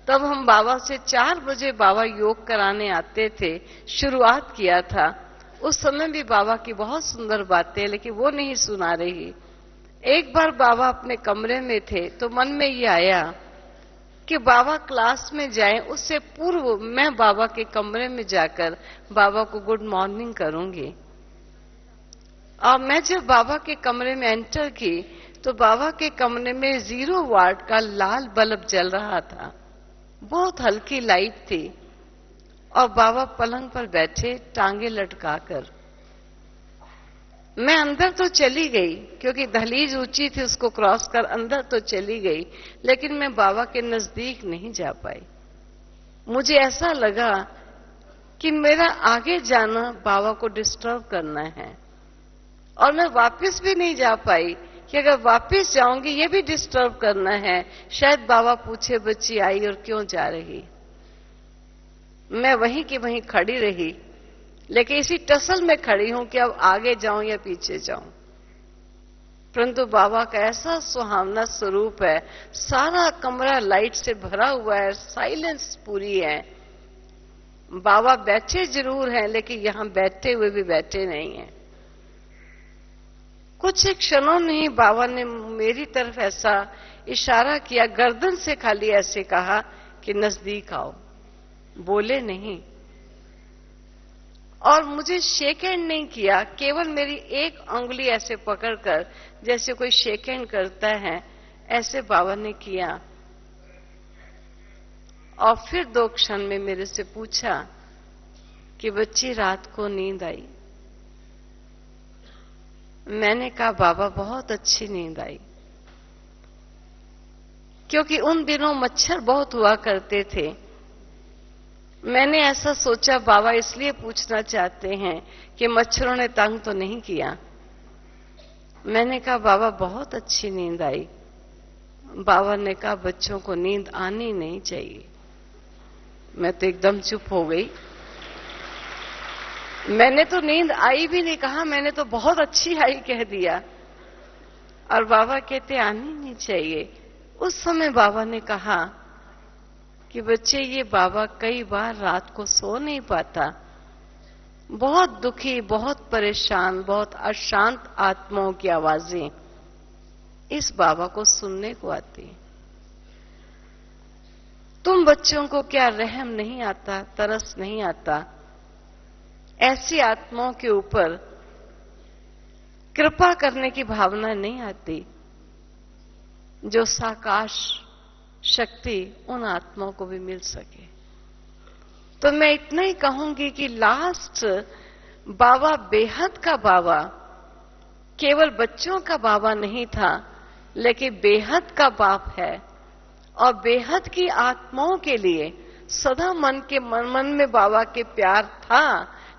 तब हम बाबा से 4 बजे बाबा योग कराने आते थे, शुरुआत किया था। उस समय भी बाबा की बहुत सुंदर बातें, लेकिन वो नहीं सुना रही। एक बार बाबा अपने कमरे में थे, तो मन में ये आया कि बाबा क्लास में जाएं, उससे पूर्व मैं बाबा के कमरे में जाकर बाबा को गुड मॉर्निंग करूंगी। और मैं जब बाबा के कमरे में एंटर की, तो बाबा के कमरे में 0 वाट का लाल बल्ब जल रहा था, बहुत हल्की लाइट थी। और बाबा पलंग पर बैठे, टांगे लटकाकर। मैं अंदर तो चली गई, क्योंकि दहलीज ऊंची थी, उसको क्रॉस कर अंदर तो चली गई, लेकिन मैं बाबा के नजदीक नहीं जा पाई। मुझे ऐसा लगा कि मेरा आगे जाना बाबा को डिस्टर्ब करना है, और मैं वापस भी नहीं जा पाई कि अगर वापस जाऊंगी ये भी डिस्टर्ब करना है। शायद बाबा पूछे, बच्ची आई और क्यों जा रही? मैं वहीं की वहीं खड़ी रही, लेकिन इसी टसल में खड़ी हूं कि अब आगे जाऊं या पीछे जाऊं। परंतु बाबा का ऐसा सुहावना स्वरूप है, सारा कमरा लाइट से भरा हुआ है, साइलेंस पूरी है। बाबा बैठे जरूर हैं, लेकिन यहां बैठे हुए भी बैठे नहीं हैं। कुछ ही क्षणों में ही बाबा ने मेरी तरफ ऐसा इशारा किया, गर्दन से खाली ऐसे कहा कि नजदीक आओ, बोले नहीं। और मुझे शेक हैंड नहीं किया, केवल मेरी एक उंगली ऐसे पकड़कर जैसे कोई शेक हैंड करता है ऐसे बाबा ने किया। और फिर 2 क्षण में मेरे से पूछा कि बच्ची रात को नींद आई? मैंने कहा बाबा बहुत अच्छी नींद आई, क्योंकि उन दिनों मच्छर बहुत हुआ करते थे। मैंने ऐसा सोचा बाबा इसलिए पूछना चाहते हैं कि मच्छरों ने तंग तो नहीं किया। मैंने कहा बाबा बहुत अच्छी नींद आई। बाबा ने कहा बच्चों को नींद आनी नहीं चाहिए। मैं तो एकदम चुप हो गई। मैंने तो नींद आई भी नहीं कहा, मैंने तो बहुत अच्छी आई कह दिया। और बाबा कहते आनी नहीं चाहिए। उस समय बाबा ने कहा कि बच्चे ये बाबा कई बार रात को सो नहीं पाता, बहुत दुखी, बहुत परेशान, बहुत अशांत आत्माओं की आवाजें इस बाबा को सुनने को आती। तुम बच्चों को क्या रहम नहीं आता, तरस नहीं आता ऐसी आत्माओं के ऊपर कृपा करने की भावना नहीं आती जो साकाश शक्ति उन आत्माओं को भी मिल सके? तो मैं इतना ही कहूंगी कि लास्ट बाबा बेहद का बाबा केवल बच्चों का बाबा नहीं था, लेकिन बेहद का बाप है। और बेहद की आत्माओं के लिए सदा मन में बाबा के प्यार था,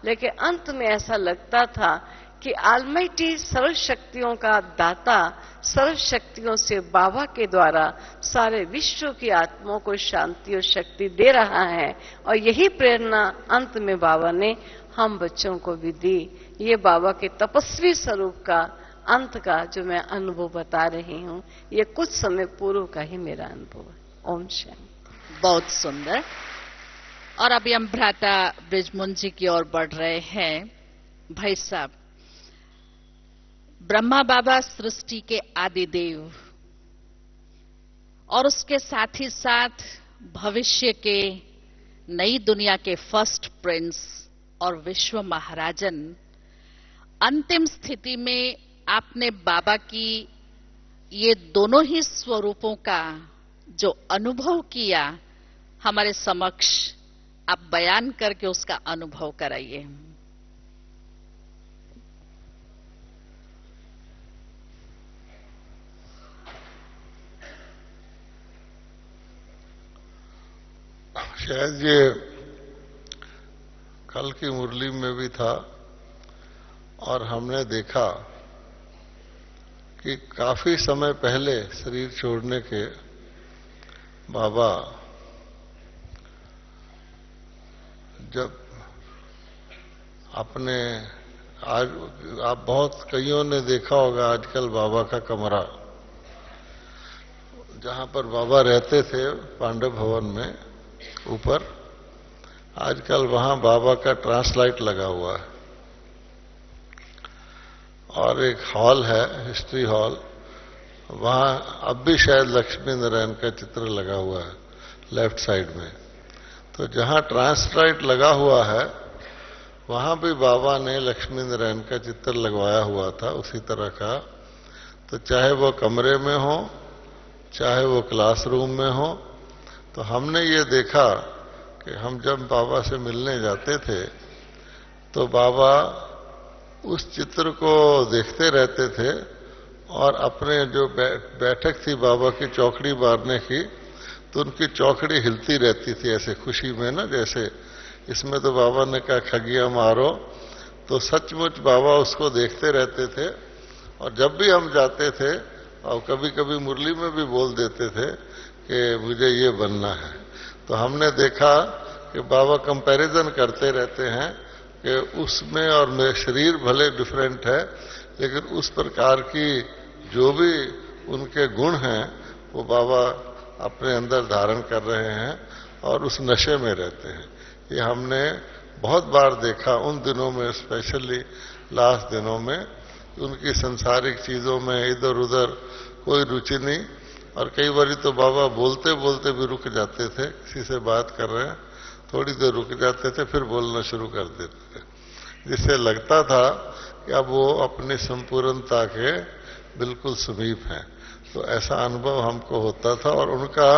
लेकिन अंत में ऐसा लगता था कि आलमाइटी सर्व शक्तियों का दाता सर्व शक्तियों से बाबा के द्वारा सारे विश्व की आत्माओं को शांति और शक्ति दे रहा है। और यही प्रेरणा अंत में बाबा ने हम बच्चों को भी दी। ये बाबा के तपस्वी स्वरूप का अंत का जो मैं अनुभव बता रही हूं, ये कुछ समय पूर्व का ही मेरा अनुभव है। ओम शांति। बहुत सुंदर। और अभी हम भ्राता ब्रिजमुन जी की ओर बढ़ रहे हैं। भाई साहब, ब्रह्मा बाबा सृष्टि के आदि देव और उसके साथ ही साथ भविष्य के नई दुनिया के फर्स्ट प्रिंस और विश्व महाराजन, अंतिम स्थिति में आपने बाबा की ये दोनों ही स्वरूपों का जो अनुभव किया हमारे समक्ष आप बयान करके उसका अनुभव कराइए। शायद ये कल की मुरली में भी था और हमने देखा कि काफी समय पहले शरीर छोड़ने के बाबा जब अपने आज आप बहुत कईयों ने देखा होगा आजकल बाबा का कमरा जहां पर बाबा रहते थे पांडव भवन में ऊपर, आजकल वहां बाबा का ट्रांसलाइट लगा हुआ है और एक हॉल है हिस्ट्री हॉल, वहां अब भी शायद लक्ष्मी नारायण का चित्र लगा हुआ है लेफ्ट साइड में। तो जहां ट्रांसलाइट लगा हुआ है वहां भी बाबा ने लक्ष्मी नारायण का चित्र लगवाया हुआ था उसी तरह का। तो चाहे वो कमरे में हो चाहे वो क्लासरूम में हो, तो हमने ये देखा कि हम जब बाबा से मिलने जाते थे तो बाबा उस चित्र को देखते रहते थे और अपने जो बैठक थी बाबा की चौकड़ी मारने की, तो उनकी चौकड़ी हिलती रहती थी ऐसे खुशी में ना, जैसे इसमें तो बाबा ने कहा खगिया मारो, तो सचमुच बाबा उसको देखते रहते थे। और जब भी हम जाते थे और कभी कभी मुरली में भी बोल देते थे कि मुझे ये बनना है, तो हमने देखा कि बाबा कंपैरिजन करते रहते हैं कि उसमें और मेरे शरीर भले डिफरेंट है, लेकिन उस प्रकार की जो भी उनके गुण हैं वो बाबा अपने अंदर धारण कर रहे हैं और उस नशे में रहते हैं। ये हमने बहुत बार देखा उन दिनों में, स्पेशली लास्ट दिनों में, उनकी संसारिक चीजों में इधर उधर कोई रुचि नहीं। और कई बार तो बाबा बोलते बोलते भी रुक जाते थे, किसी से बात कर रहे हैं, थोड़ी देर रुक जाते थे, फिर बोलना शुरू कर देते थे, जिससे लगता था कि अब वो अपनी संपूर्णता के बिल्कुल समीप हैं। तो ऐसा अनुभव हमको होता था। और उनका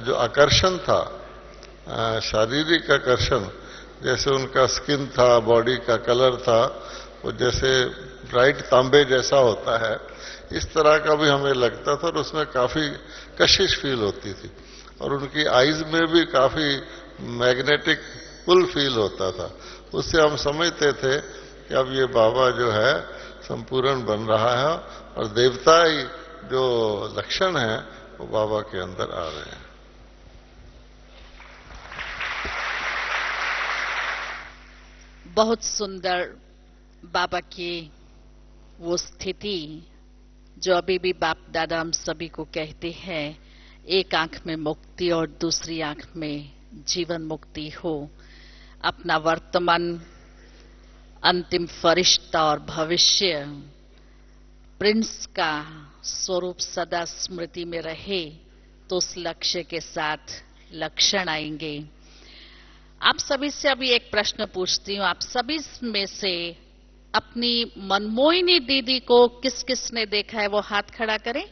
जो आकर्षण था, शारीरिक आकर्षण, जैसे उनका स्किन था, बॉडी का कलर था, वो जैसे ब्राइट तांबे जैसा होता है, इस तरह का भी हमें लगता था। और उसमें काफी कशिश फील होती थी। और उनकी आईज में भी काफी मैग्नेटिक पुल फील होता था। उससे हम समझते थे कि अब ये बाबा जो है संपूर्ण बन रहा है और देवताई जो लक्षण है वो बाबा के अंदर आ रहे हैं। बहुत सुंदर बाबा की वो स्थिति जो अभी भी बाप दादा हम सभी को कहते हैं, एक आंख में मुक्ति और दूसरी आंख में जीवन मुक्ति हो। अपना वर्तमान, अंतिम फरिश्ता और भविष्य प्रिंस का स्वरूप सदा स्मृति में रहे, तो उस लक्ष्य के साथ लक्षण आएंगे। आप सभी से अभी एक प्रश्न पूछती हूं। आप सभी में से अपनी मनमोहिनी दीदी को किस किस ने देखा है, वो हाथ खड़ा करें।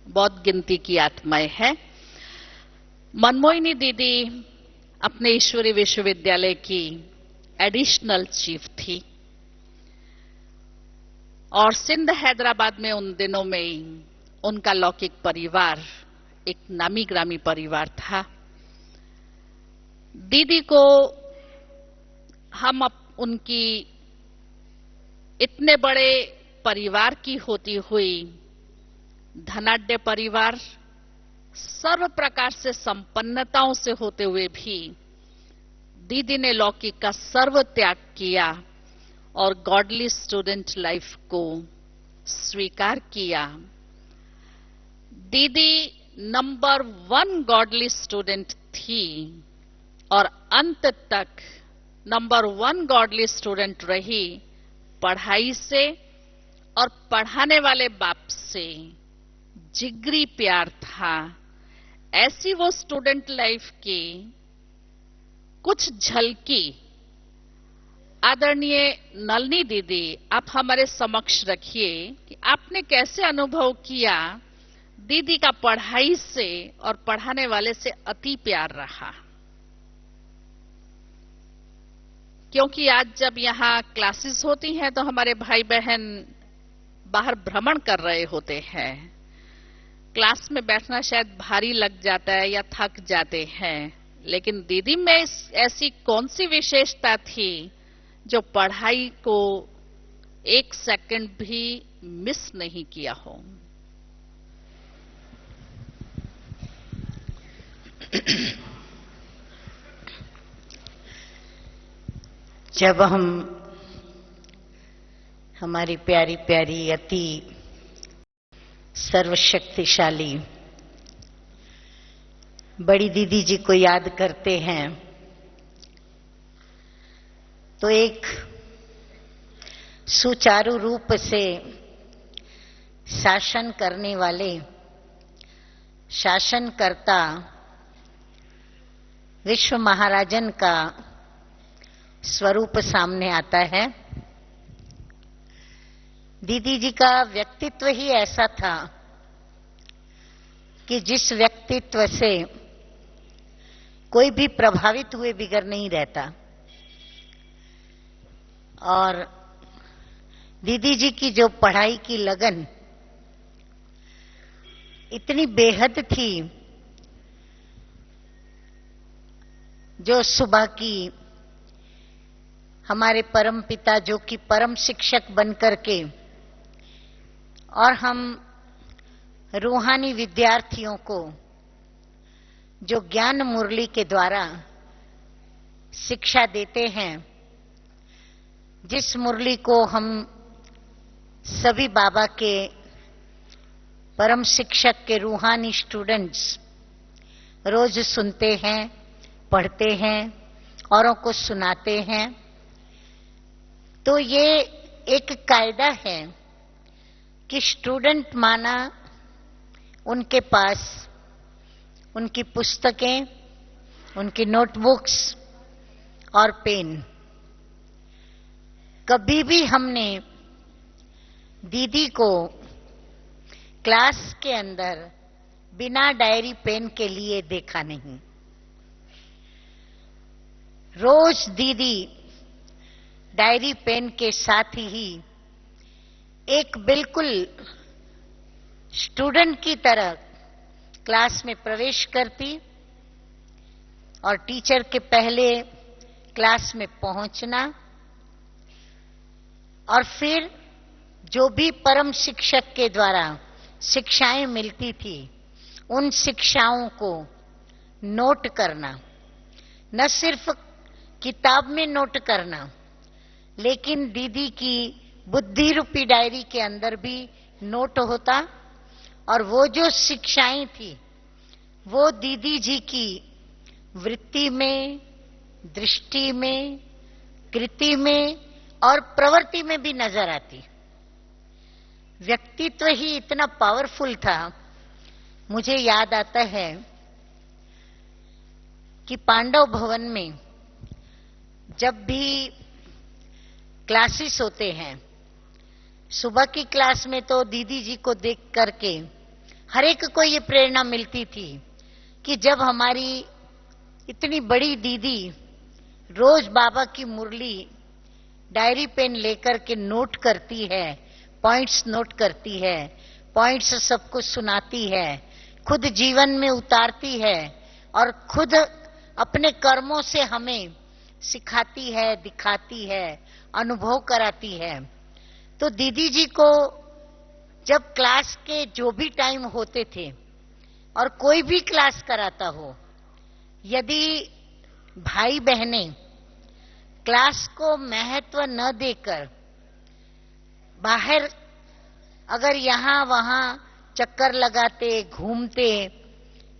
बहुत गिनती की आत्माएं हैं। मनमोहिनी दीदी अपने ईश्वरी विश्वविद्यालय की एडिशनल चीफ थी और सिंध हैदराबाद में उन दिनों में उनका लौकिक परिवार एक नामी ग्रामी परिवार था। दीदी को हम उनकी इतने बड़े परिवार की होती हुई, धनाढ्य परिवार, सर्व प्रकार से संपन्नताओं से होते हुए भी दीदी ने लौकिक का सर्व त्याग किया और गॉडली स्टूडेंट लाइफ को स्वीकार किया। दीदी नंबर 1 गॉडली स्टूडेंट थी और अंत तक नंबर 1 गॉडली स्टूडेंट रही। पढ़ाई से और पढ़ाने वाले बाप से जिगरी प्यार था। ऐसी वो स्टूडेंट लाइफ की कुछ झलकी आदरणीय नलिनी दीदी आप हमारे समक्ष रखिए कि आपने कैसे अनुभव किया दीदी का पढ़ाई से और पढ़ाने वाले से अति प्यार रहा। क्योंकि आज जब यहाँ क्लासेस होती हैं तो हमारे भाई बहन बाहर भ्रमण कर रहे होते हैं, क्लास में बैठना शायद भारी लग जाता है या थक जाते हैं, लेकिन दीदी में ऐसी कौन सी विशेषता थी जो पढ़ाई को एक सेकंड भी मिस नहीं किया हो? जब हम हमारी प्यारी प्यारी अति सर्वशक्तिशाली बड़ी दीदी जी को याद करते हैं तो एक सुचारू रूप से शासन करने वाले शासनकर्ता विश्व महाराजन का स्वरूप सामने आता है। दीदी जी का व्यक्तित्व ही ऐसा था कि जिस व्यक्तित्व से कोई भी प्रभावित हुए बिगर नहीं रहता। और दीदी जी की जो पढ़ाई की लगन इतनी बेहद थी, जो सुबह की हमारे परम पिता जो कि परम शिक्षक बनकर के और हम रूहानी विद्यार्थियों को जो ज्ञान मुरली के द्वारा शिक्षा देते हैं, जिस मुरली को हम सभी बाबा के परम शिक्षक के रूहानी स्टूडेंट्स रोज सुनते हैं, पढ़ते हैं, औरों को सुनाते हैं। तो ये एक कायदा है कि स्टूडेंट माना उनके पास उनकी पुस्तकें, उनकी नोटबुक्स और पेन। कभी भी हमने दीदी को क्लास के अंदर बिना डायरी पेन के लिए देखा नहीं। रोज दीदी डायरी पेन के साथ ही एक बिल्कुल स्टूडेंट की तरह क्लास में प्रवेश करती और टीचर के पहले क्लास में पहुंचना और फिर जो भी परम शिक्षक के द्वारा शिक्षाएं मिलती थी उन शिक्षाओं को नोट करना, न सिर्फ किताब में नोट करना लेकिन दीदी की बुद्धि रूपी डायरी के अंदर भी नोट होता और वो जो शिक्षाएं थी वो दीदी जी की वृत्ति में, दृष्टि में, कृति में और प्रवृत्ति में भी नजर आती। व्यक्तित्व ही इतना पावरफुल था। मुझे याद आता है कि पांडव भवन में जब भी क्लासेस होते हैं, सुबह की क्लास में तो दीदी जी को देख करके हर एक को ये प्रेरणा मिलती थी कि जब हमारी इतनी बड़ी दीदी रोज बाबा की मुरली डायरी पेन लेकर के नोट करती है, पॉइंट्स नोट करती है, पॉइंट्स सबको सुनाती है, खुद जीवन में उतारती है और खुद अपने कर्मों से हमें सिखाती है, दिखाती है, अनुभव कराती है। तो दीदी जी को जब क्लास के जो भी टाइम होते थे और कोई भी क्लास कराता हो, यदि भाई बहनें क्लास को महत्व न देकर बाहर अगर यहां वहां चक्कर लगाते, घूमते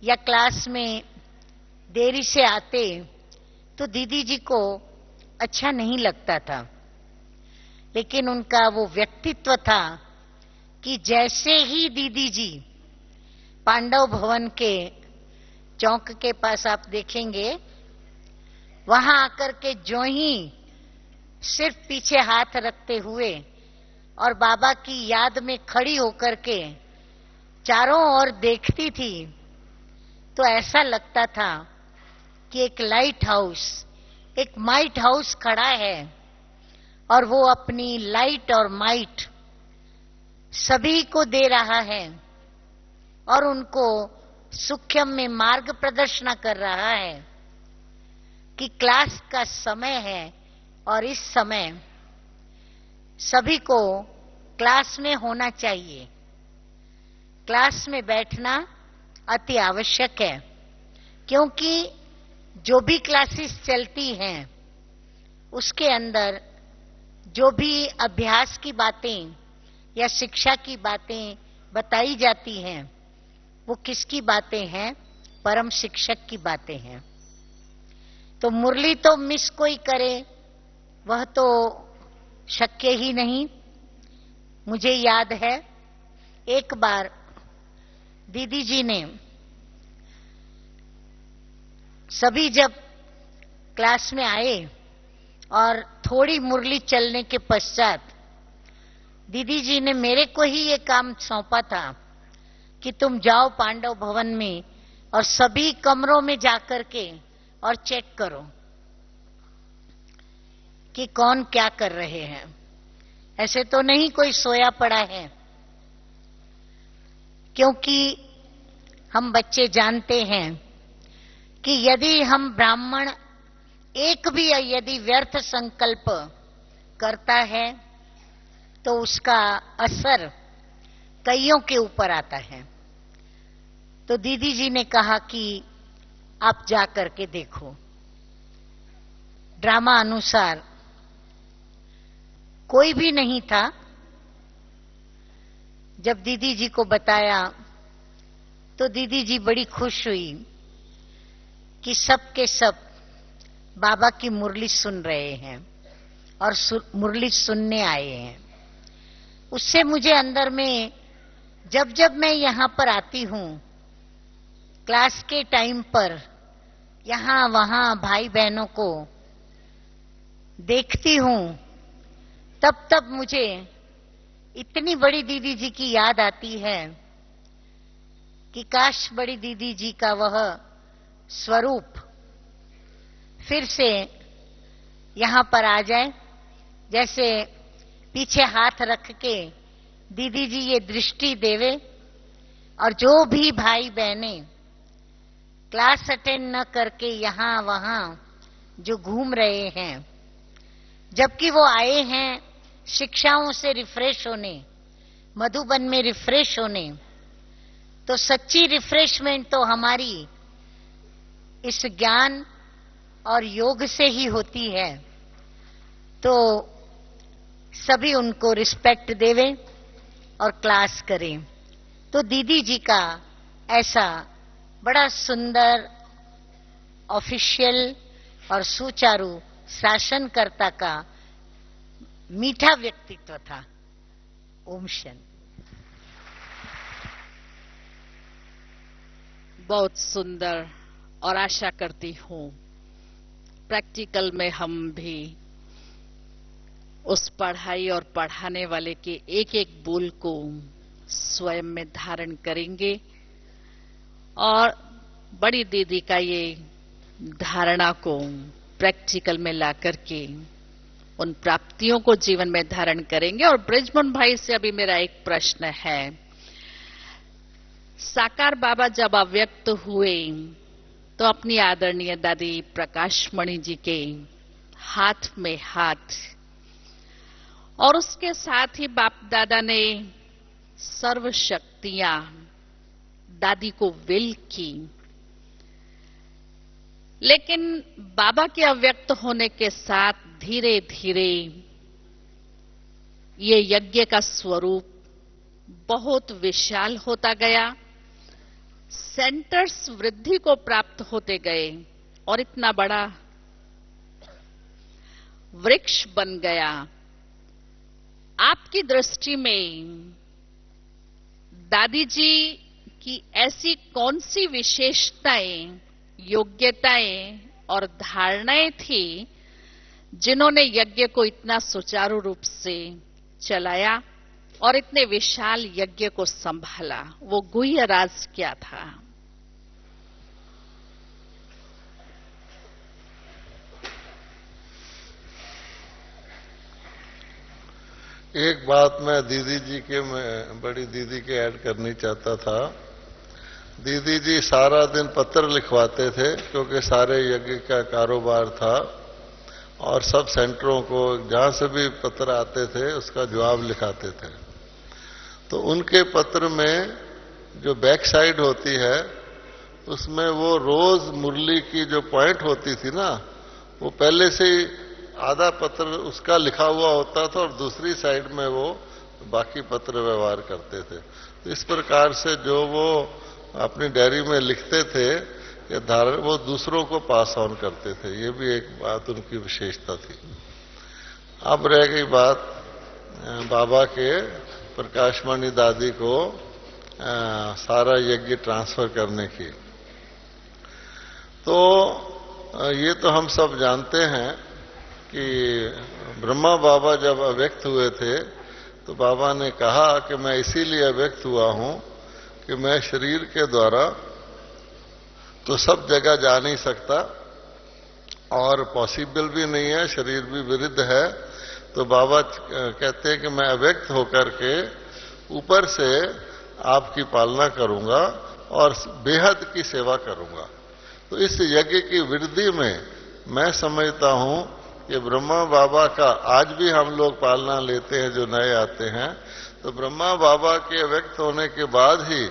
या क्लास में देरी से आते तो दीदी जी को अच्छा नहीं लगता था। लेकिन उनका वो व्यक्तित्व था कि जैसे ही दीदी जी पांडव भवन के चौक के पास आप देखेंगे, वहां आकर के जो ही सिर्फ पीछे हाथ रखते हुए और बाबा की याद में खड़ी होकर के चारों ओर देखती थी तो ऐसा लगता था कि एक लाइट हाउस, एक माइट हाउस खड़ा है और वो अपनी लाइट और माइट सभी को दे रहा है और उनको सूक्ष्म में मार्ग प्रदर्शन कर रहा है कि क्लास का समय है और इस समय सभी को क्लास में होना चाहिए। क्लास में बैठना अति आवश्यक है क्योंकि जो भी क्लासेस चलती हैं उसके अंदर जो भी अभ्यास की बातें या शिक्षा की बातें बताई जाती हैं वो किसकी बातें हैं? परम शिक्षक की बातें हैं। तो मुरली तो मिस कोई करे वह तो शक्य ही नहीं। मुझे याद है एक बार दीदी जी ने सभी जब क्लास में आए और थोड़ी मुरली चलने के पश्चात दीदी जी ने मेरे को ही ये काम सौंपा था कि तुम जाओ पांडव भवन में और सभी कमरों में जाकर के और चेक करो कि कौन क्या कर रहे हैं। ऐसे तो नहीं कोई सोया पड़ा है, क्योंकि हम बच्चे जानते हैं कि यदि हम ब्राह्मण एक भी यदि व्यर्थ संकल्प करता है तो उसका असर कईयों के ऊपर आता है। तो दीदी जी ने कहा कि आप जा करके देखो। ड्रामा अनुसार कोई भी नहीं था, जब दीदी जी को बताया तो दीदी जी बड़ी खुश हुई कि सब के सब बाबा की मुरली सुन रहे हैं और मुरली सुनने आए हैं। उससे मुझे अंदर में जब जब मैं यहां पर आती हूं क्लास के टाइम पर, यहां वहां भाई बहनों को देखती हूं, तब तब मुझे इतनी बड़ी दीदी जी की याद आती है कि काश बड़ी दीदी जी का वह स्वरूप फिर से यहां पर आ जाए। जैसे पीछे हाथ रख के दीदी जी ये दृष्टि देवे और जो भी भाई बहने क्लास अटेंड न करके यहां वहां जो घूम रहे हैं, जबकि वो आए हैं शिक्षाओं से रिफ्रेश होने, मधुबन में रिफ्रेश होने, तो सच्ची रिफ्रेशमेंट तो हमारी इस ज्ञान और योग से ही होती है। तो सभी उनको रिस्पेक्ट देवे और क्लास करें। तो दीदी जी का ऐसा बड़ा सुंदर ऑफिशियल और सुचारू शासनकर्ता का मीठा व्यक्तित्व था। ओम शांति। बहुत सुंदर, और आशा करती हूं प्रैक्टिकल में हम भी उस पढ़ाई और पढ़ाने वाले के एक एक बोल को स्वयं में धारण करेंगे और बड़ी दीदी का ये धारणा को प्रैक्टिकल में ला करके उन प्राप्तियों को जीवन में धारण करेंगे। और ब्रिजमोहन भाई से अभी मेरा एक प्रश्न है। साकार बाबा जब अव्यक्त हुए तो अपनी आदरणीय दादी प्रकाशमणि जी के हाथ में हाथ और उसके साथ ही बाप दादा ने सर्व शक्तियां दादी को विल की, लेकिन बाबा के अव्यक्त होने के साथ धीरे धीरे ये यज्ञ का स्वरूप बहुत विशाल होता गया, सेंटर्स वृद्धि को प्राप्त होते गए और इतना बड़ा वृक्ष बन गया। आपकी दृष्टि में दादी जी की ऐसी कौन सी विशेषताएं, योग्यताएं और धारणाएं थी जिन्होंने यज्ञ को इतना सुचारू रूप से चलाया और इतने विशाल यज्ञ को संभाला? वो गुह्य राज क्या था? एक बात मैं दीदी जी के, मैं बड़ी दीदी के ऐड करनी चाहता था। दीदी जी सारा दिन पत्र लिखवाते थे क्योंकि सारे यज्ञ का कारोबार था और सब सेंटरों को जहां से भी पत्र आते थे उसका जवाब लिखाते थे। तो उनके पत्र में जो बैक साइड होती है उसमें वो रोज मुरली की जो पॉइंट होती थी ना, वो पहले से ही आधा पत्र उसका लिखा हुआ होता था और दूसरी साइड में वो बाकी पत्र व्यवहार करते थे। तो इस प्रकार से जो वो अपनी डायरी में लिखते थे ये धारण वो दूसरों को पास ऑन करते थे। ये भी एक बात उनकी विशेषता थी। अब रह गई बात बाबा के प्रकाशमणि दादी को सारा यज्ञ ट्रांसफर करने की। तो ये तो हम सब जानते हैं कि ब्रह्मा बाबा जब अव्यक्त हुए थे तो बाबा ने कहा कि मैं इसीलिए अव्यक्त हुआ हूं कि मैं शरीर के द्वारा तो सब जगह जा नहीं सकता और पॉसिबल भी नहीं है, शरीर भी विरुद्ध है। तो बाबा कहते हैं कि मैं अव्यक्त होकर के ऊपर से आपकी पालना करूंगा और बेहद की सेवा करूंगा। तो इस यज्ञ की वृद्धि में मैं समझता हूं कि ब्रह्मा बाबा का आज भी हम लोग पालना लेते हैं जो नए आते हैं। तो ब्रह्मा बाबा के व्यक्त होने के बाद ही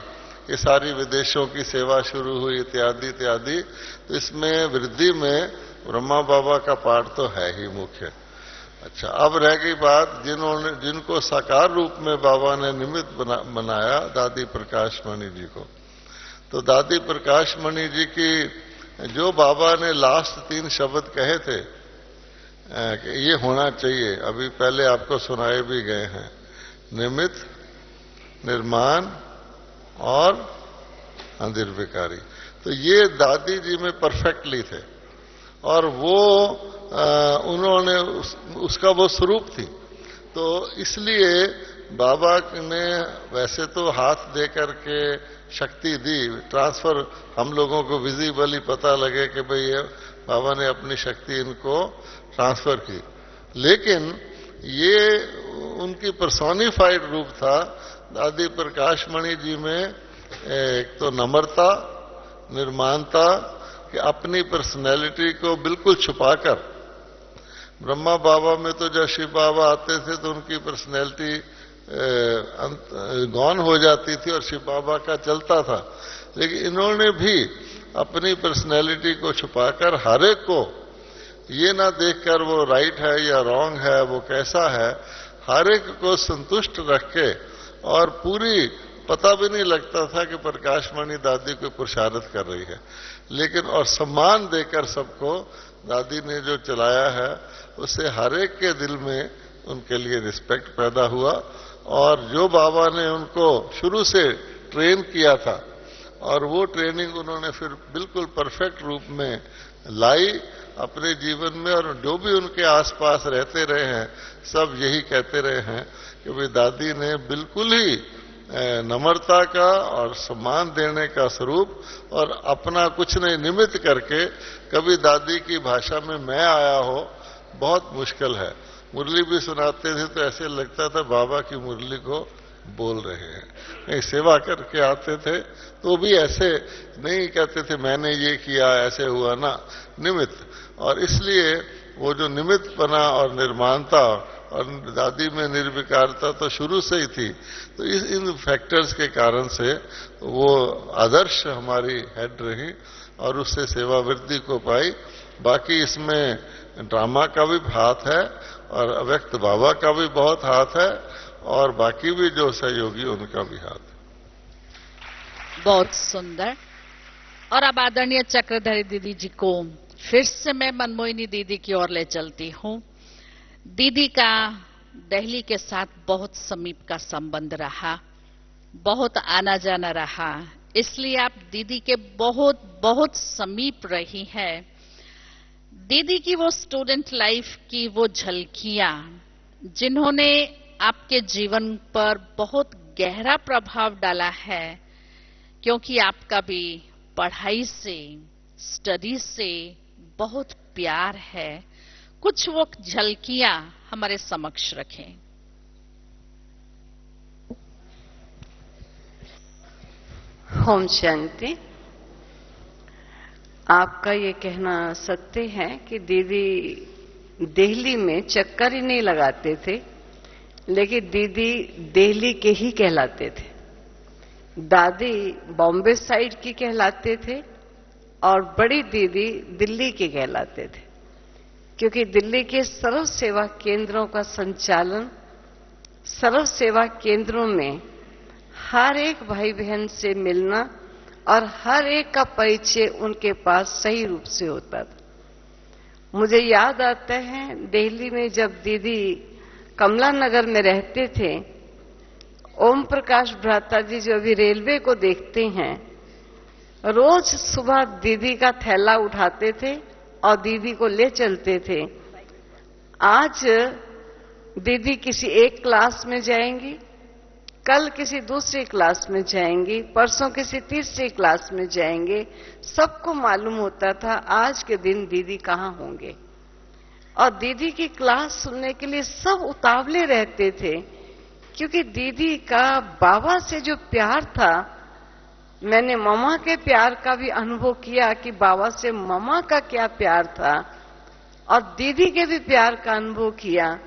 ये सारी विदेशों की सेवा शुरू हुई इत्यादि इत्यादि। तो इसमें वृद्धि में ब्रह्मा बाबा का पाठ तो है ही मुख्य। अच्छा, अब रह गई बात जिनको साकार रूप में बाबा ने निमित्त बनाया, दादी प्रकाश मणि जी को। तो दादी प्रकाश मणि जी की जो बाबा ने लास्ट 3 शब्द कहे थे कि ये होना चाहिए, अभी पहले आपको सुनाए भी गए हैं, निमित्त, निर्माण और निर्विकारी। तो ये दादी जी में परफेक्टली थे और वो उन्होंने उसका वो स्वरूप थी। तो इसलिए बाबा ने वैसे तो हाथ दे करके शक्ति दी, ट्रांसफर हम लोगों को विजिबली पता लगे कि भाई ये बाबा ने अपनी शक्ति इनको ट्रांसफर की, लेकिन ये उनकी पर्सोनिफाइड रूप था दादी प्रकाश मणि जी में। एक तो नम्रता, निर्माणता, कि अपनी पर्सनैलिटी को बिल्कुल छुपाकर, ब्रह्मा बाबा में तो जब शिव बाबा आते थे तो उनकी पर्सनैलिटी गौन हो जाती थी और शिव बाबा का चलता था, लेकिन इन्होंने भी अपनी पर्सनैलिटी को छुपाकर हर एक को ये ना देखकर वो राइट है या रॉन्ग है, वो कैसा है, हर एक को संतुष्ट रख के, और पूरी पता भी नहीं लगता था कि प्रकाश मणि दादी को पुरुषार्थ कर रही है, लेकिन और सम्मान देकर सबको दादी ने जो चलाया है उससे हर एक के दिल में उनके लिए रिस्पेक्ट पैदा हुआ। और जो बाबा ने उनको शुरू से ट्रेन किया था और वो ट्रेनिंग उन्होंने फिर बिल्कुल परफेक्ट रूप में लाई अपने जीवन में, और जो भी उनके आसपास रहते रहे हैं सब यही कहते रहे हैं कि भाई दादी ने बिल्कुल ही नम्रता का और सम्मान देने का स्वरूप, और अपना कुछ नहीं निमित्त करके, कभी दादी की भाषा में मैं आया हो बहुत मुश्किल है। मुरली भी सुनाते थे तो ऐसे लगता था बाबा की मुरली को बोल रहे हैं। नहीं, सेवा करके आते थे तो भी ऐसे नहीं कहते थे मैंने ये किया ऐसे हुआ ना, निमित्त। और इसलिए वो जो निमित्त बना और निर्माणता और दादी में निर्विकारता तो शुरू से ही थी। तो इन फैक्टर्स के कारण से वो आदर्श हमारी हेड रही और उससे सेवावृत्ति को पाई। बाकी इसमें ड्रामा का भी हाथ है और अव्यक्त बाबा का भी बहुत हाथ है और बाकी भी जो सहयोगी उनका भी हाथ है। बहुत सुंदर। और अब आदरणीय चक्रधरी दीदी जी को फिर से मैं मनमोहिनी दीदी की ओर ले चलती हूं। दीदी का दिल्ली के साथ बहुत समीप का संबंध रहा, बहुत आना जाना रहा, इसलिए आप दीदी के बहुत बहुत समीप रही हैं। दीदी की वो स्टूडेंट लाइफ की वो झलकियां जिन्होंने आपके जीवन पर बहुत गहरा प्रभाव डाला है, क्योंकि आपका भी पढ़ाई से, स्टडी से बहुत प्यार है। कुछ वो झलकियां हमारे समक्ष रखें। ओम शांति। आपका ये कहना सत्य है कि दीदी दिल्ली में चक्कर ही नहीं लगाते थे, लेकिन दीदी दिल्ली के ही कहलाते थे। दादी बॉम्बे साइड की कहलाते थे और बड़ी दीदी दिल्ली के कहलाते थे, क्योंकि दिल्ली के सर्व सेवा केंद्रों का संचालन, सर्व सेवा केंद्रों में हर एक भाई बहन से मिलना और हर एक का परिचय उनके पास सही रूप से होता था। मुझे याद आता है दिल्ली में जब दीदी कमला नगर में रहते थे, ओम प्रकाश भ्राता जी जो अभी रेलवे को देखते हैं, रोज सुबह दीदी का थैला उठाते थे और दीदी को ले चलते थे। आज दीदी किसी एक क्लास में जाएंगी, कल किसी दूसरी क्लास में जाएंगी, परसों किसी तीसरी क्लास में जाएंगे। सबको मालूम होता था आज के दिन दीदी कहाँ होंगे, और दीदी की क्लास सुनने के लिए सब उतावले रहते थे, क्योंकि दीदी का बाबा से जो प्यार था, मैंने ममा के प्यार का भी अनुभव किया कि बाबा से ममा का क्या प्यार था, और दीदी के भी प्यार का अनुभव किया।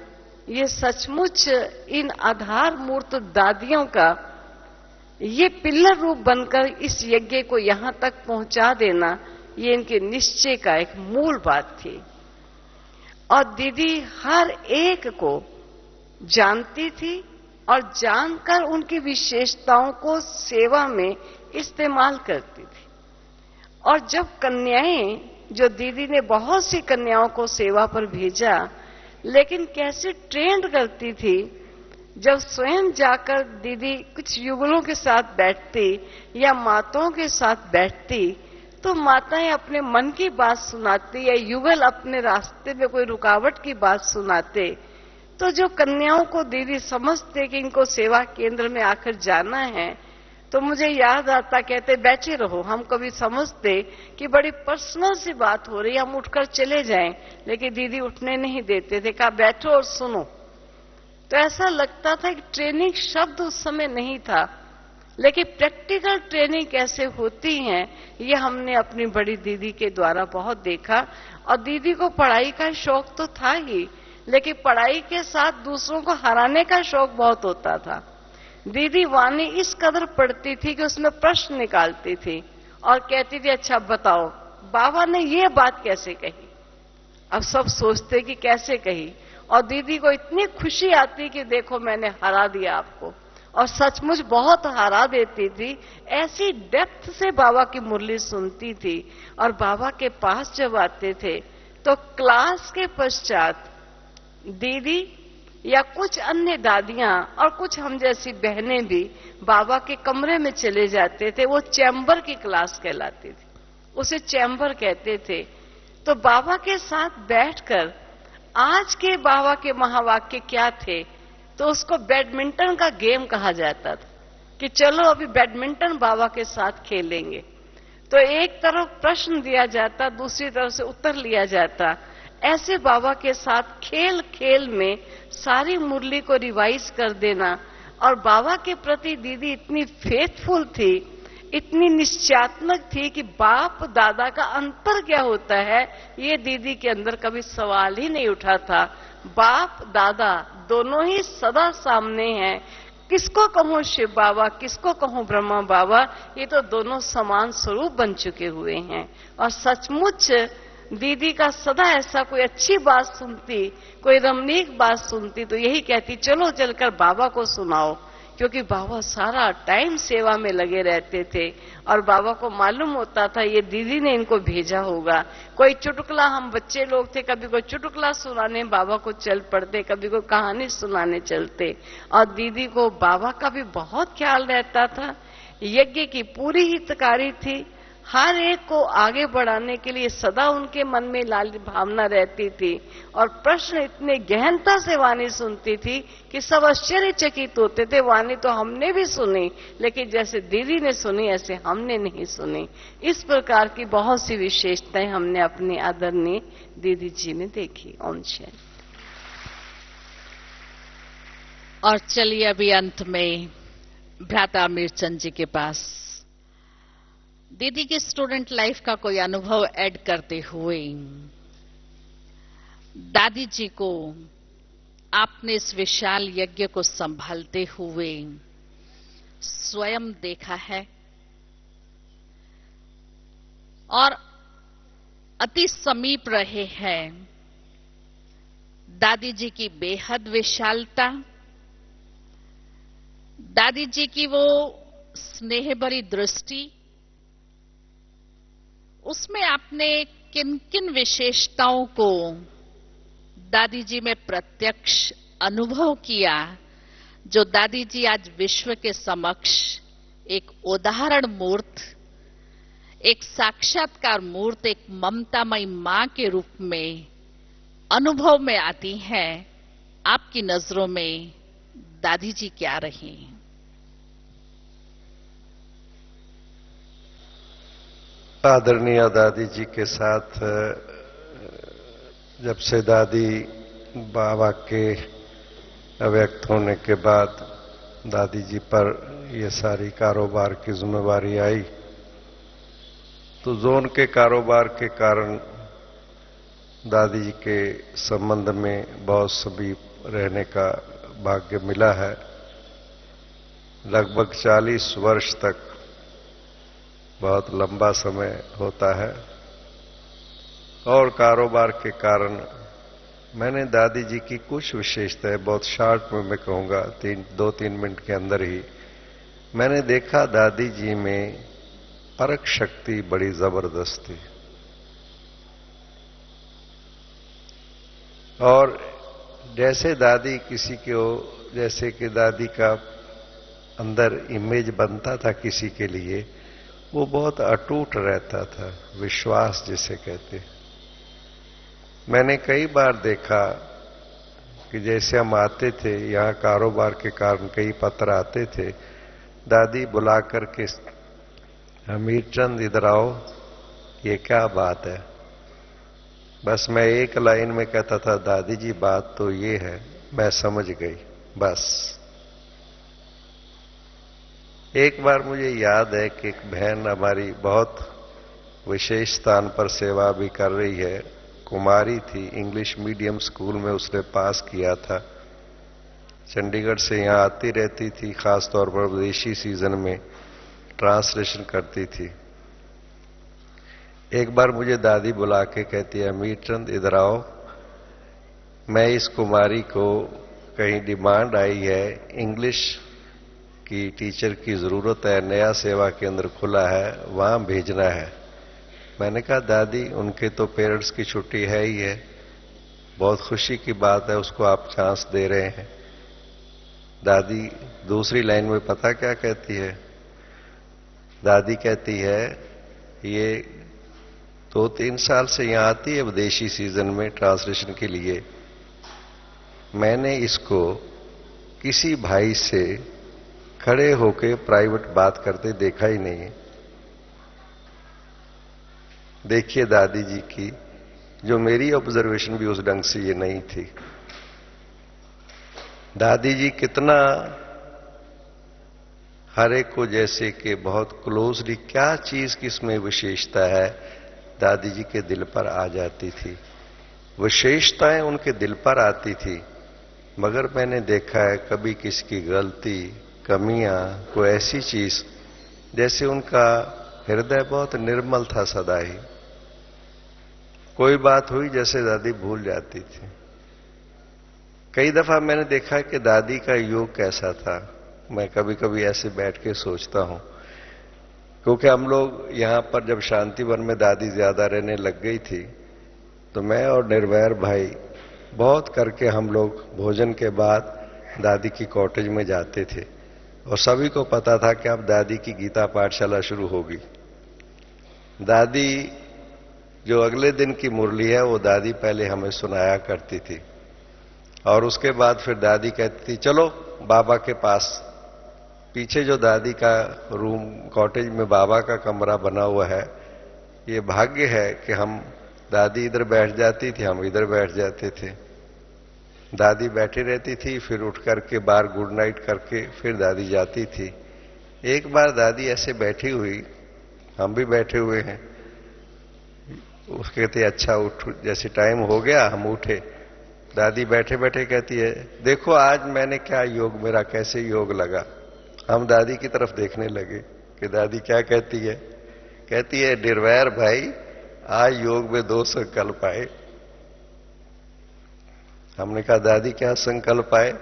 ये सचमुच इन आधार मूर्त दादियों का ये पिल्लर रूप बनकर इस यज्ञ को यहां तक पहुंचा देना, ये इनके निश्चय का एक मूल बात थी। और दीदी हर एक को जानती थी और जानकर उनकी विशेषताओं को सेवा में इस्तेमाल करती थी। और जब कन्याएं, जो दीदी ने बहुत सी कन्याओं को सेवा पर भेजा, लेकिन कैसे ट्रेंड करती थी, जब स्वयं जाकर दीदी कुछ युगलों के साथ बैठती या माताओं के साथ बैठती, तो माताएं अपने मन की बात सुनाती या युगल अपने रास्ते में कोई रुकावट की बात सुनाते, तो जो कन्याओं को दीदी समझते कि इनको सेवा केंद्र में आकर जाना है, तो मुझे याद आता, कहते बैठे रहो। हम कभी समझते कि बड़ी पर्सनल सी बात हो रही है, हम उठकर चले जाएं, लेकिन दीदी उठने नहीं देते थे, कहा बैठो और सुनो। तो ऐसा लगता था कि ट्रेनिंग शब्द उस समय नहीं था, लेकिन प्रैक्टिकल ट्रेनिंग कैसे होती है ये हमने अपनी बड़ी दीदी के द्वारा बहुत देखा। और दीदी को पढ़ाई का शौक तो था ही, लेकिन पढ़ाई के साथ दूसरों को हराने का शौक बहुत होता था। दीदी वाणी इस कदर पढ़ती थी कि उसमें प्रश्न निकालती थी और कहती थी, अच्छा बताओ बाबा ने ये बात कैसे कही। अब सब सोचते कि कैसे कही, और दीदी को इतनी खुशी आती कि देखो मैंने हरा दिया आपको, और सचमुच बहुत हरा देती थी। ऐसी डेप्थ से बाबा की मुरली सुनती थी। और बाबा के पास जब आते थे तो क्लास के पश्चात दीदी या कुछ अन्य दादियां और कुछ हम जैसी बहनें भी बाबा के कमरे में चले जाते थे। वो चैम्बर की क्लास कहलाती थी, उसे चैम्बर कहते थे। तो बाबा के साथ बैठकर आज के बाबा के महावाक्य क्या थे, तो उसको बैडमिंटन का गेम कहा जाता था कि चलो अभी बैडमिंटन बाबा के साथ खेलेंगे। तो एक तरफ प्रश्न दिया जाता, दूसरी तरफ से उत्तर लिया जाता। ऐसे बाबा के साथ खेल खेल में सारी मुरली को रिवाइज कर देना। और बाबा के प्रति दीदी इतनी फेथफुल थी, इतनी निश्चयात्मक थी कि बाप दादा का अंतर क्या होता है ये दीदी के अंदर कभी सवाल ही नहीं उठा था। बाप दादा दोनों ही सदा सामने हैं। किसको कहूं शिव बाबा, किसको कहूं ब्रह्मा बाबा, ये तो दोनों समान स्वरूप बन चुके हुए हैं। और सचमुच दीदी का सदा ऐसा कोई अच्छी बात सुनती, कोई रमणीक बात सुनती तो यही कहती, चलो चलकर बाबा को सुनाओ, क्योंकि बाबा सारा टाइम सेवा में लगे रहते थे। और बाबा को मालूम होता था ये दीदी ने इनको भेजा होगा। कोई चुटकुला, हम बच्चे लोग थे, कभी कोई चुटकुला सुनाने बाबा को चल पड़ते, कभी कोई कहानी सुनाने चलते। और दीदी को बाबा का भी बहुत ख्याल रहता था। यज्ञ की पूरी हितकारी थी, हर एक को आगे बढ़ाने के लिए सदा उनके मन में लाल भावना रहती थी। और प्रश्न इतने गहनता से वाणी सुनती थी कि सब आश्चर्यचकित होते थे। वाणी तो हमने भी सुनी, लेकिन जैसे दीदी ने सुनी ऐसे हमने नहीं सुनी। इस प्रकार की बहुत सी विशेषताएं हमने अपनी आदरणीय दीदी जी में देखी। ओम शांति। और चलिए अभी अंत में भ्राता मीरचंद जी के पास दीदी की स्टूडेंट लाइफ का कोई अनुभव ऐड करते हुए, दादी जी को आपने इस विशाल यज्ञ को संभालते हुए स्वयं देखा है और अति समीप रहे हैं। दादी जी की बेहद विशालता, दादी जी की वो स्नेह भरी दृष्टि, उसमें आपने किन किन विशेषताओं को दादी जी में प्रत्यक्ष अनुभव किया, जो दादी जी आज विश्व के समक्ष एक उदाहरण मूर्त, एक साक्षात्कार मूर्त, एक ममतामयी मां के रूप में अनुभव में आती हैं। आपकी नजरों में दादी जी क्या रही? आदरणीय दादी जी के साथ जब से दादी बाबा के अव्यक्त होने के बाद दादी जी पर ये सारी कारोबार की जिम्मेवारी आई, तो जोन के कारोबार के कारण दादी जी के संबंध में बहुत समीप रहने का भाग्य मिला है। लगभग 40 वर्ष तक बहुत लंबा समय होता है और कारोबार के कारण मैंने दादी जी की कुछ विशेषताएं बहुत शॉर्ट में मैं कहूंगा, 2-3 मिनट के अंदर ही। मैंने देखा दादी जी में परख शक्ति बड़ी जबरदस्त थी, और जैसे दादी किसी को, जैसे कि दादी का अंदर इमेज बनता था किसी के लिए, वो बहुत अटूट रहता था, विश्वास जिसे कहते। मैंने कई बार देखा कि जैसे हम आते थे यहाँ कारोबार के कारण, कई पत्र आते थे, दादी बुला करके, हमीरचंद इधर आओ, ये क्या बात है। बस मैं एक लाइन में कहता था, दादी जी बात तो ये है, मैं समझ गई बस। एक बार मुझे याद है कि एक बहन हमारी बहुत विशेष स्थान पर सेवा भी कर रही है, कुमारी थी, इंग्लिश मीडियम स्कूल में उसने पास किया था, चंडीगढ़ से यहाँ आती रहती थी, खासतौर पर विदेशी सीजन में ट्रांसलेशन करती थी। एक बार मुझे दादी बुला के कहती है, अमीरचंद इधर आओ, मैं इस कुमारी को कहीं डिमांड आई है, इंग्लिश की टीचर की जरूरत है, नया सेवा केंद्र खुला है, वहां भेजना है। मैंने कहा दादी उनके तो पेरेंट्स की छुट्टी है ही है, बहुत खुशी की बात है, उसको आप चांस दे रहे हैं। दादी दूसरी लाइन में पता क्या कहती है? दादी कहती है, ये 2-3 साल से यहां आती है विदेशी सीजन में ट्रांसलेशन के लिए, मैंने इसको किसी भाई से खड़े होके प्राइवेट बात करते देखा ही नहीं है। देखिए दादी जी की, जो मेरी ऑब्जर्वेशन भी उस ढंग से ये नहीं थी। दादी जी कितना हर एक को जैसे कि बहुत क्लोजली, क्या चीज किसमें विशेषता है, दादी जी के दिल पर आ जाती थी। विशेषताएं उनके दिल पर आती थी, मगर मैंने देखा है कभी किसी की गलती, कमियां, कोई ऐसी चीज, जैसे उनका हृदय बहुत निर्मल था सदा ही। कोई बात हुई जैसे दादी भूल जाती थी। कई दफा मैंने देखा कि दादी का योग कैसा था, मैं कभी कभी ऐसे बैठ के सोचता हूं, क्योंकि हम लोग यहां पर जब शांतिवन में दादी ज्यादा रहने लग गई थी, तो मैं और निर्वैर भाई बहुत करके हम लोग भोजन के बाद दादी की कॉटेज में जाते थे, और सभी को पता था कि अब दादी की गीता पाठशाला शुरू होगी। दादी जो अगले दिन की मुरली है वो दादी पहले हमें सुनाया करती थी, और उसके बाद फिर दादी कहती थी चलो बाबा के पास। पीछे जो दादी का रूम, कॉटेज में बाबा का कमरा बना हुआ है, ये भाग्य है कि हम, दादी इधर बैठ जाती थी, हम इधर बैठ जाते थे। दादी बैठी रहती थी, फिर उठ करके बाहर गुड नाइट करके फिर दादी जाती थी। एक बार दादी ऐसे बैठी हुई, हम भी बैठे हुए हैं, उसके कहते अच्छा उठ, जैसे टाइम हो गया हम उठे, दादी बैठे बैठे कहती है देखो आज मैंने क्या योग, मेरा कैसे योग लगा। हम दादी की तरफ देखने लगे कि दादी क्या कहती है। कहती है निर्वैर भाई आज योग में 2 संकल्प आए। हमने कहा दादी क्या संकल्प आए?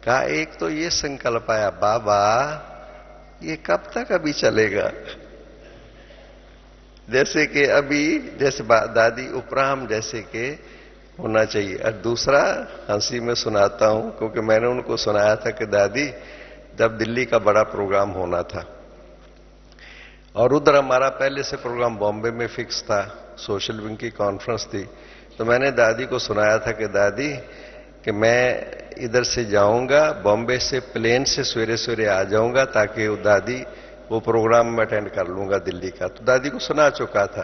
कहा एक तो ये संकल्प आया, बाबा ये कब तक अभी चलेगा, जैसे कि अभी जैसे दादी उपराम जैसे कि होना चाहिए। और दूसरा हंसी में सुनाता हूं, क्योंकि मैंने उनको सुनाया था कि दादी जब दिल्ली का बड़ा प्रोग्राम होना था, और उधर हमारा पहले से प्रोग्राम बॉम्बे में फिक्स था, सोशल विंग की कॉन्फ्रेंस थी, तो मैंने दादी को सुनाया था कि दादी कि मैं इधर से जाऊंगा, बॉम्बे से प्लेन से सवेरे सवेरे आ जाऊंगा, ताकि वो दादी वो प्रोग्राम में अटेंड कर लूंगा दिल्ली का। तो दादी को सुना चुका था।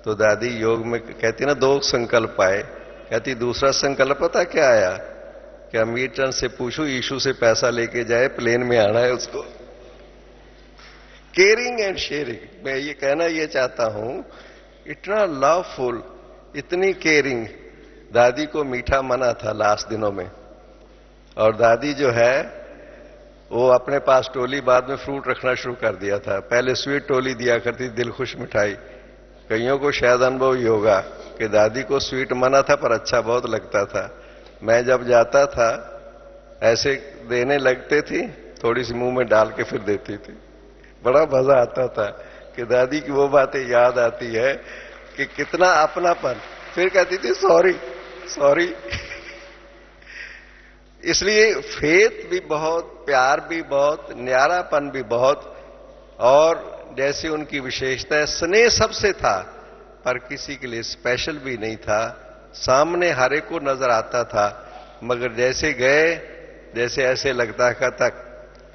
तो दादी योग में कहती ना 2 संकल्प आए, कहती दूसरा संकल्प पता क्या आया कि अमीरचंद से पूछो यीशु से पैसा लेके जाए, प्लेन में आना है उसको। केयरिंग एंड शेयरिंग, मैं ये कहना ये चाहता हूं, इतना लवफुल, इतनी केयरिंग। दादी को मीठा मना था लास्ट दिनों में, और दादी जो है वो अपने पास टोली बाद में फ्रूट रखना शुरू कर दिया था। पहले स्वीट टोली दिया करती, दिल खुश मिठाई, कईयों को शायद अनुभव ही होगा कि दादी को स्वीट मना था पर अच्छा बहुत लगता था। मैं जब जाता था ऐसे देने लगते थी, थोड़ी सी मुंह में डाल के फिर देती थी। बड़ा मजा आता था कि दादी की वो बातें याद आती है कि कितना अपनापन। फिर कहती थी सॉरी सॉरी। इसलिए फेथ भी बहुत, प्यार भी बहुत, न्यारापन भी बहुत, और जैसे उनकी विशेषता है स्नेह सबसे था पर किसी के लिए स्पेशल भी नहीं था। सामने हर एक को नजर आता था, मगर जैसे गए जैसे ऐसे लगता था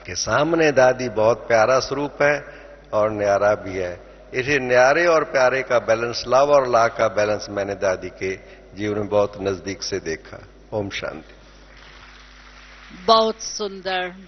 कि सामने दादी बहुत प्यारा स्वरूप है और न्यारा भी है। इसे न्यारे और प्यारे का बैलेंस, लव और ला का बैलेंस मैंने दादी के जीवन में बहुत नजदीक से देखा। ओम शांति। बहुत सुंदर।